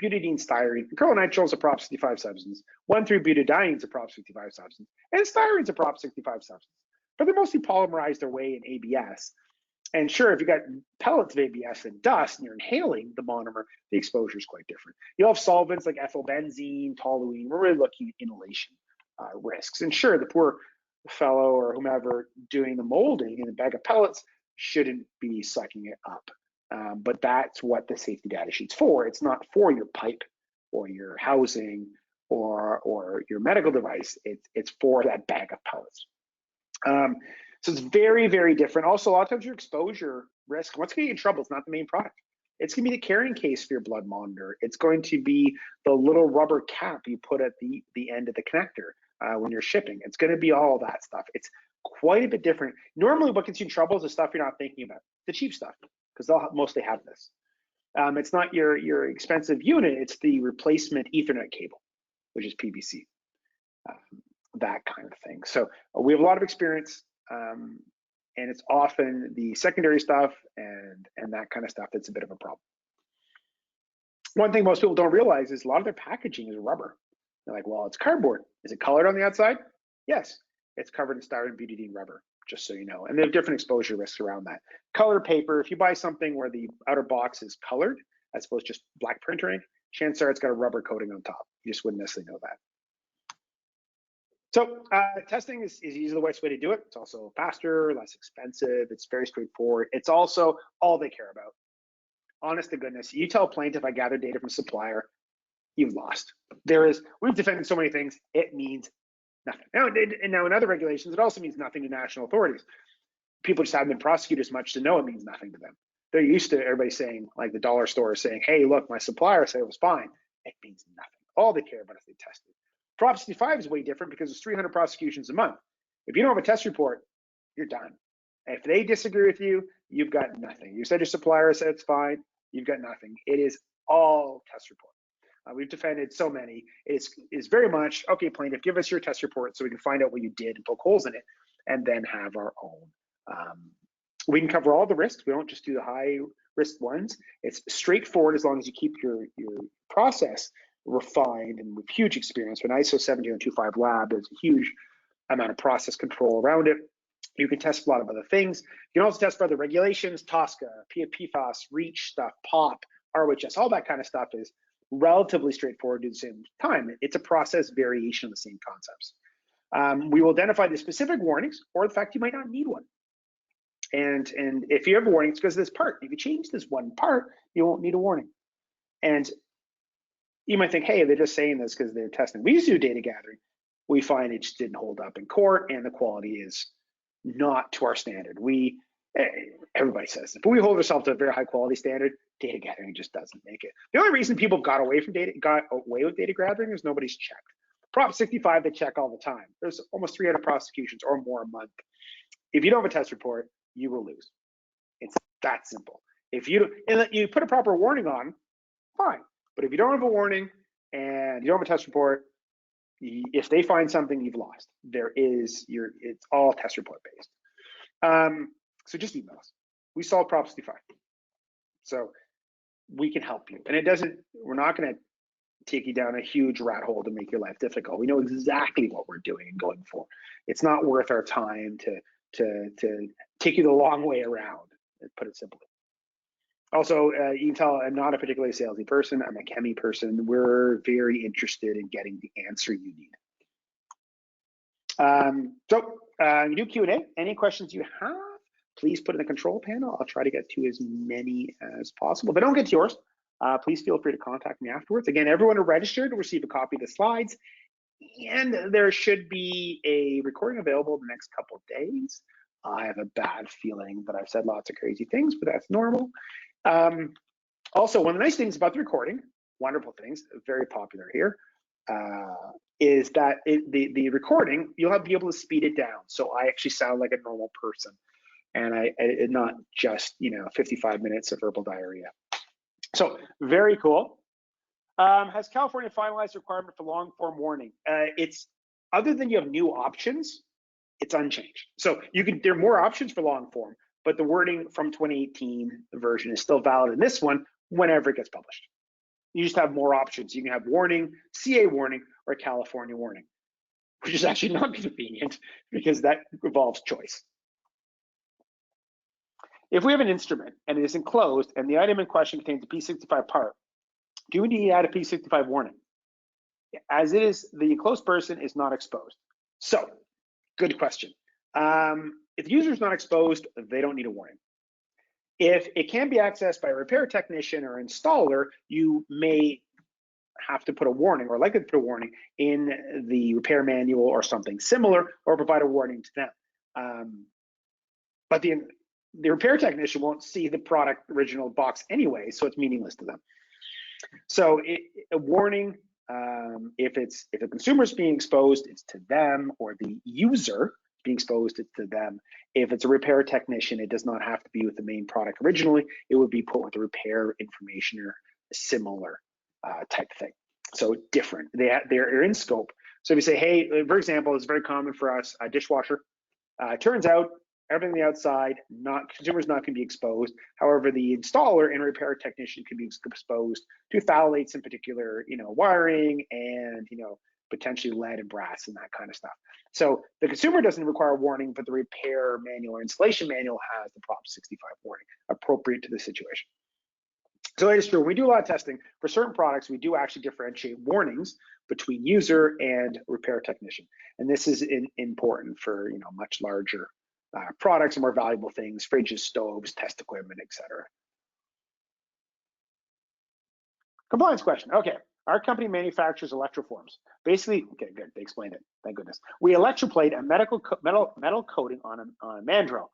butadiene styrene. Acrylonitrile is a Prop 65 substance. 1,3-butadiene is a Prop 65 substance. And styrene is a Prop 65 substance. But they're mostly polymerized their way in ABS. And sure, if you got pellets of ABS and dust and you're inhaling the monomer, the exposure is quite different. You'll have solvents like ethylbenzene, toluene. We're really looking at inhalation risks. And sure, the poor fellow or whomever doing the molding in a bag of pellets shouldn't be sucking it up. But that's what the safety data sheet's for. It's not for your pipe or your housing or your medical device. It's for that bag of pellets. So it's very, very different. Also, a lot of times your exposure risk, what's going to get you in trouble is not the main product. It's going to be the carrying case for your blood monitor. It's going to be the little rubber cap you put at the end of the connector when you're shipping. It's going to be all that stuff. It's quite a bit different. Normally what gets you in trouble is the stuff you're not thinking about, the cheap stuff, because they'll mostly have this. It's not your expensive unit, it's the replacement Ethernet cable, which is PVC, that kind of thing. So we have a lot of experience. and it's often the secondary stuff and that kind of stuff that's a bit of a problem. One thing most people don't realize is a lot of their packaging is rubber. They're like, well, it's cardboard. Is it colored on the outside? Yes, it's covered in styrene butadiene rubber, just so you know. And they have different exposure risks around that. Colored paper, if you buy something where the outer box is colored, as opposed to just black printer ink, chances are it's got a rubber coating on top. You just wouldn't necessarily know that. So testing is usually the best way to do it. It's also faster, less expensive. It's very straightforward. It's also all they care about. Honest to goodness, you tell a plaintiff I gather data from a supplier, you've lost. We've defended so many things, it means nothing. Now in other regulations, it also means nothing to national authorities. People just haven't been prosecuted as much to know it means nothing to them. They're used to everybody saying, like the dollar store saying, hey, look, my supplier said it was fine. It means nothing. All they care about is they tested. Prop 65 is way different because it's 300 prosecutions a month. If you don't have a test report, you're done. If they disagree with you, you've got nothing. You said your supplier said it's fine, you've got nothing. It is all test report. We've defended so many. It's very much, okay, plaintiff, give us your test report so we can find out what you did and poke holes in it, and then have our own. We can cover all the risks. We don't just do the high risk ones. It's straightforward as long as you keep your process refined and with huge experience. When ISO 17025 lab, there's a huge amount of process control around it. You can test a lot of other things. You can also test for other regulations, TSCA, PFAS, REACH stuff, POP, ROHS, all that kind of stuff is relatively straightforward at the same time. It's a process variation of the same concepts. We will identify the specific warnings or the fact you might not need one. And if you have warnings because of this part, if you change this one part, you won't need a warning. And you might think, hey, they're just saying this because they're testing. We used to do data gathering. We find it just didn't hold up in court and the quality is not to our standard. Everybody says it, but we hold ourselves to a very high quality standard. Data gathering just doesn't make it. The only reason people got away with data gathering is nobody's checked. Prop 65, they check all the time. There's almost 300 prosecutions or more a month. If you don't have a test report, you will lose. It's that simple. If you put a proper warning on, fine. But if you don't have a warning and you don't have a test report, if they find something, you've lost. It's all test report based. So just email us. We solve Prop 65. So we can help you. And we're not going to take you down a huge rat hole to make your life difficult. We know exactly what we're doing and going for. It's not worth our time to take you the long way around, put it simply. Also, you can tell I'm not a particularly salesy person. I'm a chemie person. We're very interested in getting the answer you need. You do Q&A. Any questions you have, please put in the control panel. I'll try to get to as many as possible. If I don't get to yours, please feel free to contact me afterwards. Again, everyone who registered will receive a copy of the slides, and there should be a recording available the next couple of days. I have a bad feeling that I've said lots of crazy things, but that's normal. Also, one of the nice things about the recording, wonderful things, very popular here, is that the recording, you'll be able to speed it down. So I actually sound like a normal person, and I not just 55 minutes of verbal diarrhea. So very cool. Has California finalized the requirement for long form warning? It's other than you have new options, it's unchanged. So there are more options for long form, but the wording from 2018 version is still valid in this one whenever it gets published. You just have more options. You can have warning, CA warning, or California warning, which is actually not convenient because that involves choice. If we have an instrument and it is enclosed and the item in question contains a P65 part, do we need to add a P65 warning? As it is, the enclosed person is not exposed. So, good question. If the user is not exposed, they don't need a warning. If it can be accessed by a repair technician or installer, you may have to put a warning or likely to put a warning in the repair manual or something similar, or provide a warning to them. But the repair technician won't see the product original box anyway, so it's meaningless to them. So a warning, if a consumer is being exposed, it's to them, or the user being exposed, it's to them. If it's a repair technician, it does not have to be with the main product originally. It would be put with the repair information or a similar type thing. So different. They're in scope. So if you say, hey, for example, it's very common for us, a dishwasher. Turns out Everything on the outside, consumer's not going to be exposed. However, the installer and repair technician can be exposed to phthalates in particular, wiring and, potentially lead and brass and that kind of stuff. So the consumer doesn't require warning, but the repair manual or installation manual has the Prop 65 warning appropriate to the situation. So it is true, when we do a lot of testing for certain products, we do actually differentiate warnings between user and repair technician. And this is important for much larger products and more valuable things, fridges, stoves, test equipment, etc. Compliance question. Okay, our company manufactures electroforms. Basically, okay, good, they explained it, thank goodness. We electroplate a metal coating on a mandrel.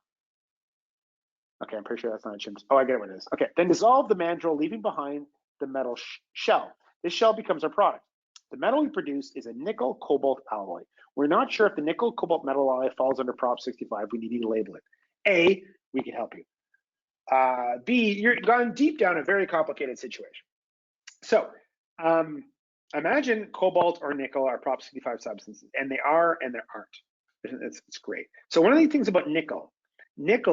Okay, I'm pretty sure that's not a chimney. Oh, I get what it is. Okay, then dissolve the mandrel, leaving behind the metal shell. This shell becomes our product. The metal we produce is a nickel cobalt alloy. We're not sure if the nickel cobalt metal alloy falls under Prop 65. We need to label it. A, we can help you. B, you're gone deep down a very complicated situation. So imagine cobalt or nickel are Prop 65 substances, and they are and they aren't. It's great. So one of the things about nickel,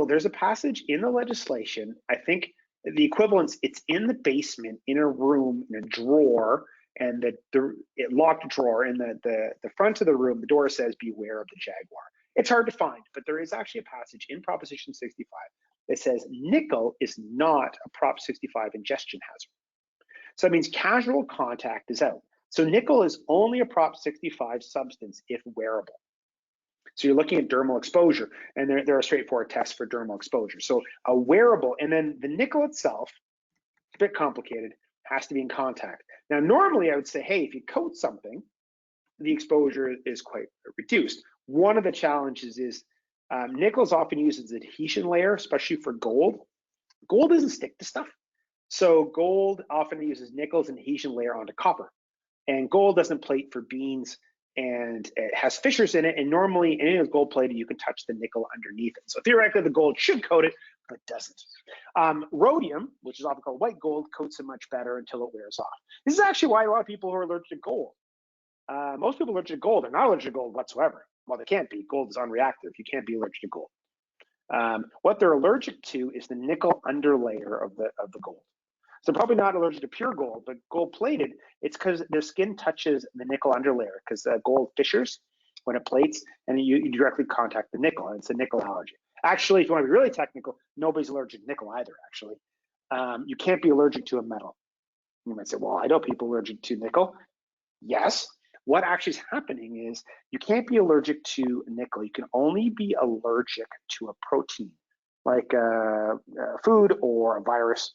there's a passage in the legislation, I think the equivalence, it's in the basement, in a room, in a drawer, and the locked drawer in the front of the room, the door says, beware of the jaguar. It's hard to find, but there is actually a passage in Proposition 65 that says nickel is not a Prop 65 ingestion hazard. So that means casual contact is out. So nickel is only a Prop 65 substance if wearable. So you're looking at dermal exposure, and there are straightforward tests for dermal exposure. So a wearable, and then the nickel itself, it's a bit complicated, has to be in contact. Now, normally I would say, hey, if you coat something, the exposure is quite reduced. One of the challenges is nickel is often used as an adhesion layer, especially for gold. Gold doesn't stick to stuff. So gold often uses nickel as an adhesion layer onto copper. And gold doesn't plate for beans, and it has fissures in it, and normally any of gold plated, you can touch the nickel underneath it. So theoretically, the gold should coat it, but it doesn't. Rhodium, which is often called white gold, coats it much better until it wears off. This is actually why a lot of people are allergic to gold. Most people allergic to gold are not allergic to gold whatsoever. Well, they can't be. Gold is unreactive. You can't be allergic to gold. What they're allergic to is the nickel underlayer of the gold. So probably not allergic to pure gold, but gold plated, it's because their skin touches the nickel underlayer, because gold fissures when it plates, and you directly contact the nickel, and it's a nickel allergy. Actually, if you want to be really technical, nobody's allergic to nickel either, actually. You can't be allergic to a metal. You might say, well, I know people allergic to nickel. Yes. What actually is happening is you can't be allergic to nickel. You can only be allergic to a protein, like food or a virus.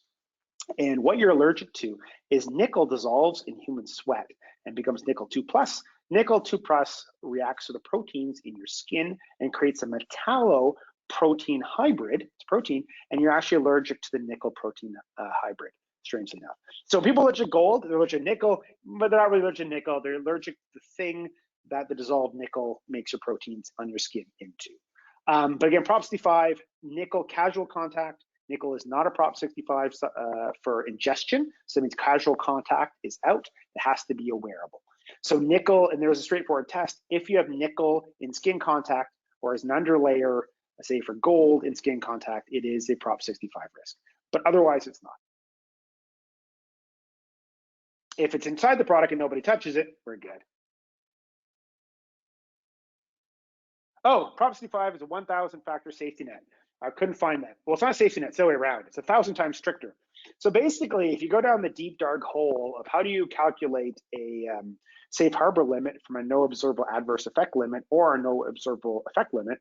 And what you're allergic to is nickel dissolves in human sweat and becomes nickel 2+. Nickel 2+ reacts to the proteins in your skin and creates a metallo-protein hybrid. It's protein, and you're actually allergic to the nickel protein hybrid, strangely enough. So people allergic to gold, they're allergic to nickel, but they're not really allergic to nickel. They're allergic to the thing that the dissolved nickel makes your proteins on your skin into. But again, Prop 65, nickel casual contact. Nickel is not a Prop 65 for ingestion, so it means casual contact is out. It has to be a wearable. So nickel, and there's a straightforward test, if you have nickel in skin contact or as an underlayer, say for gold in skin contact, it is a Prop 65 risk, but otherwise it's not. If it's inside the product and nobody touches it, we're good. Oh, Prop 65 is a 1,000 factor safety net. I couldn't find that. Well, it's not a safety net, it's the other way around. It's 1,000 times stricter. So basically, if you go down the deep, dark hole of how do you calculate a safe harbor limit from a no observable adverse effect limit or a no observable effect limit,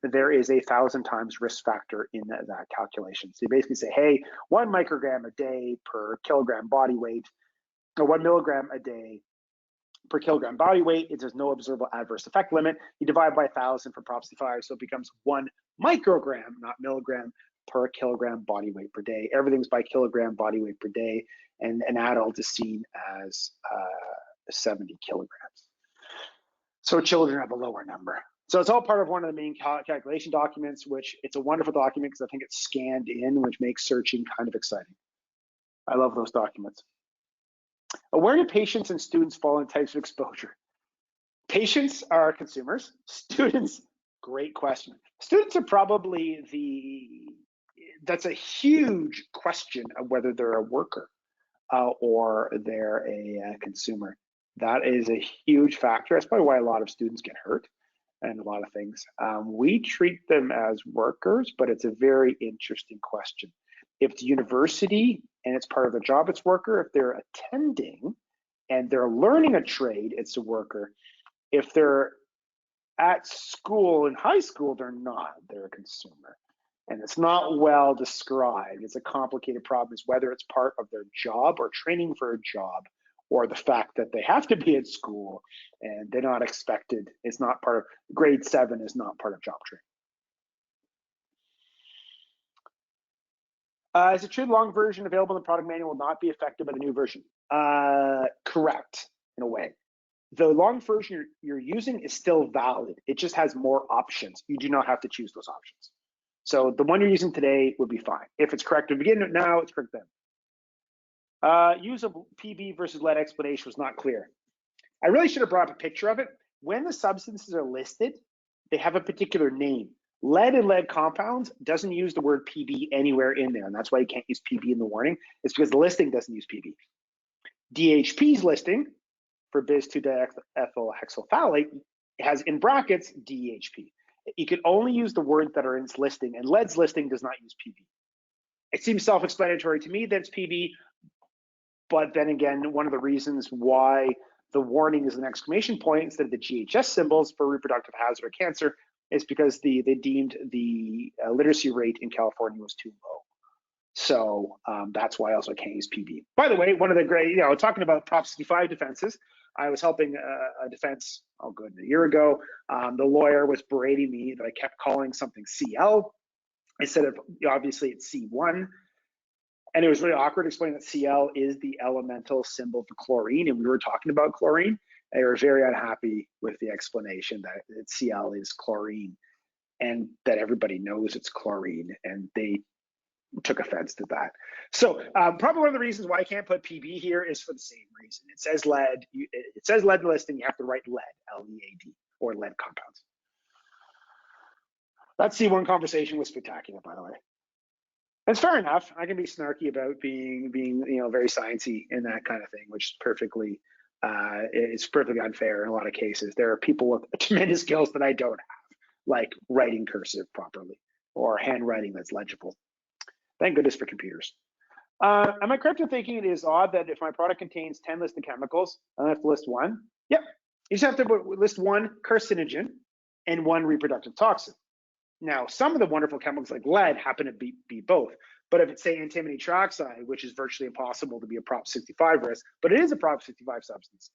there is 1,000 times risk factor in that calculation. So you basically say, hey, 1 microgram a day per kilogram body weight, or 1 milligram a day per kilogram body weight. It says no observable adverse effect limit. You divide by 1,000 for Prop 65, so it becomes 1 microgram, not milligram, per kilogram body weight per day. Everything's by kilogram body weight per day, and an adult is seen as 70 kilograms. So children have a lower number. So it's all part of one of the main calculation documents, which it's a wonderful document because I think it's scanned in, which makes searching kind of exciting. I love those documents. Where do patients and students fall in types of exposure? Patients are consumers, students Great question. Students are probably that's a huge question of whether they're a worker or they're a consumer. That is a huge factor. That's probably why a lot of students get hurt and a lot of things. We treat them as workers, but it's a very interesting question. If it's university and it's part of their job, it's worker. If they're attending and they're learning a trade, it's a worker. If they're at school, in high school, they're not, they're a consumer. And it's not well described. It's a complicated problem, is whether it's part of their job or training for a job, or the fact that they have to be at school and they're not expected. It's not part of, grade 7 is not part of job training. Is it true the long version available in the product manual will not be affected by the new version? Correct, in a way. The long version you're using is still valid. It just has more options. You do not have to choose those options. So the one you're using today would be fine. If it's correct to begin it now, it's correct then. Use of PB versus lead explanation was not clear. I really should have brought up a picture of it. When the substances are listed, they have a particular name. Lead and lead compounds doesn't use the word PB anywhere in there, and that's why you can't use PB in the warning. It's because the listing doesn't use PB. DHP's listing for bis-2-diethyl hexylphthalate has in brackets DHP. You can only use the words that are in its listing, and lead's listing does not use PB. It seems self-explanatory to me that it's PB, but then again, one of the reasons why the warning is an exclamation point instead of the GHS symbols for reproductive hazard or cancer is because they deemed the literacy rate in California was too low. So that's why also I can't use PB. By the way, one of the great, talking about Prop 65 defenses, I was helping a defense, a year ago. The lawyer was berating me that I kept calling something CL instead of, obviously it's C1. And it was really awkward explaining that Cl is the elemental symbol for chlorine, and we were talking about chlorine. They were very unhappy with the explanation that Cl is chlorine and that everybody knows it's chlorine, and they took offense to that. So probably one of the reasons why I can't put PB here is for the same reason. It says lead. It says lead in the listing. You have to write lead, L-E-A-D, or lead compounds. That C1 conversation was spectacular, by the way. It's fair enough. I can be snarky about being very sciencey and that kind of thing, which is perfectly unfair in a lot of cases. There are people with tremendous skills that I don't have, like writing cursive properly or handwriting that's legible. Thank goodness for computers. Am I correct in thinking it is odd that if my product contains 10 listed chemicals, I have to list one? Yep. You just have to list one carcinogen and one reproductive toxin. Now, some of the wonderful chemicals like lead happen to be both. But if it's, say, antimony trioxide, which is virtually impossible to be a Prop 65 risk, but it is a Prop 65 substance,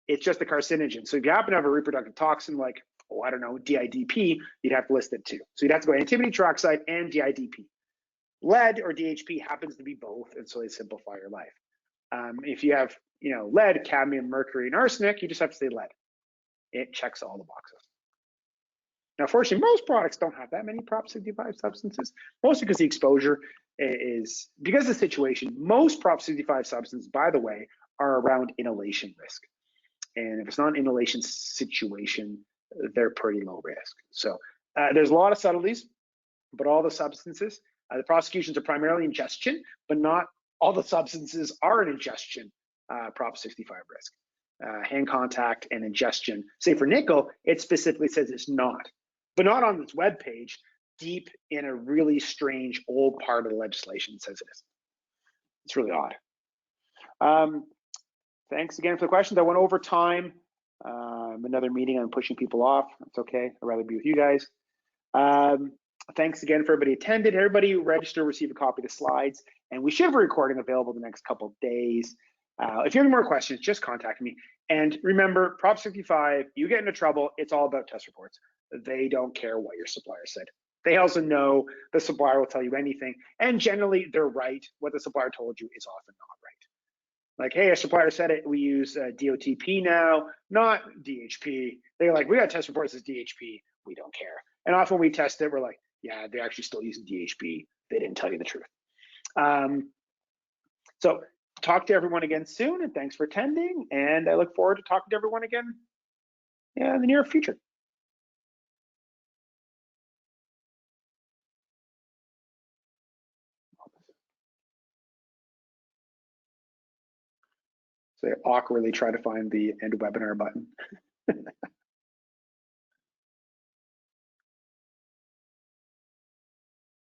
it's just a carcinogen. So if you happen to have a reproductive toxin like, DIDP, you'd have to list it too. So you'd have to go antimony trioxide and DIDP. Lead or DHP happens to be both, and so they simplify your life. If you have, lead, cadmium, mercury, and arsenic, you just have to say lead. It checks all the boxes. Now, fortunately, most products don't have that many Prop 65 substances, mostly because the exposure is, because of the situation, most Prop 65 substances, by the way, are around inhalation risk. And if it's not an inhalation situation, they're pretty low risk. So there's a lot of subtleties, but all the substances, the prosecutions are primarily ingestion, but not all the substances are an ingestion Prop 65 risk. Hand contact and ingestion, say for nickel, it specifically says it's not. But not on this web page, deep in a really strange old part of the legislation that says it is. It's really odd. Thanks again for the questions. I went over time. Another meeting, I'm pushing people off. That's okay. I'd rather be with you guys. Thanks again for everybody attended. Everybody register, receive a copy of the slides, and we should have a recording available the next couple of days. If you have any more questions, just contact me. And remember, Prop 65, you get into trouble, it's all about test reports. They don't care what your supplier said. They also know the supplier will tell you anything, and generally they're right. What the supplier told you is often not right. Like, hey, a supplier said it, we use DOTP now, not DHP. They're like, we got test reports as DHP, we don't care. And often we test it, we're like, yeah, they're actually still using DHP. They didn't tell you the truth. So talk to everyone again soon, and thanks for attending. And I look forward to talking to everyone again in the near future. So I awkwardly try to find the end webinar button.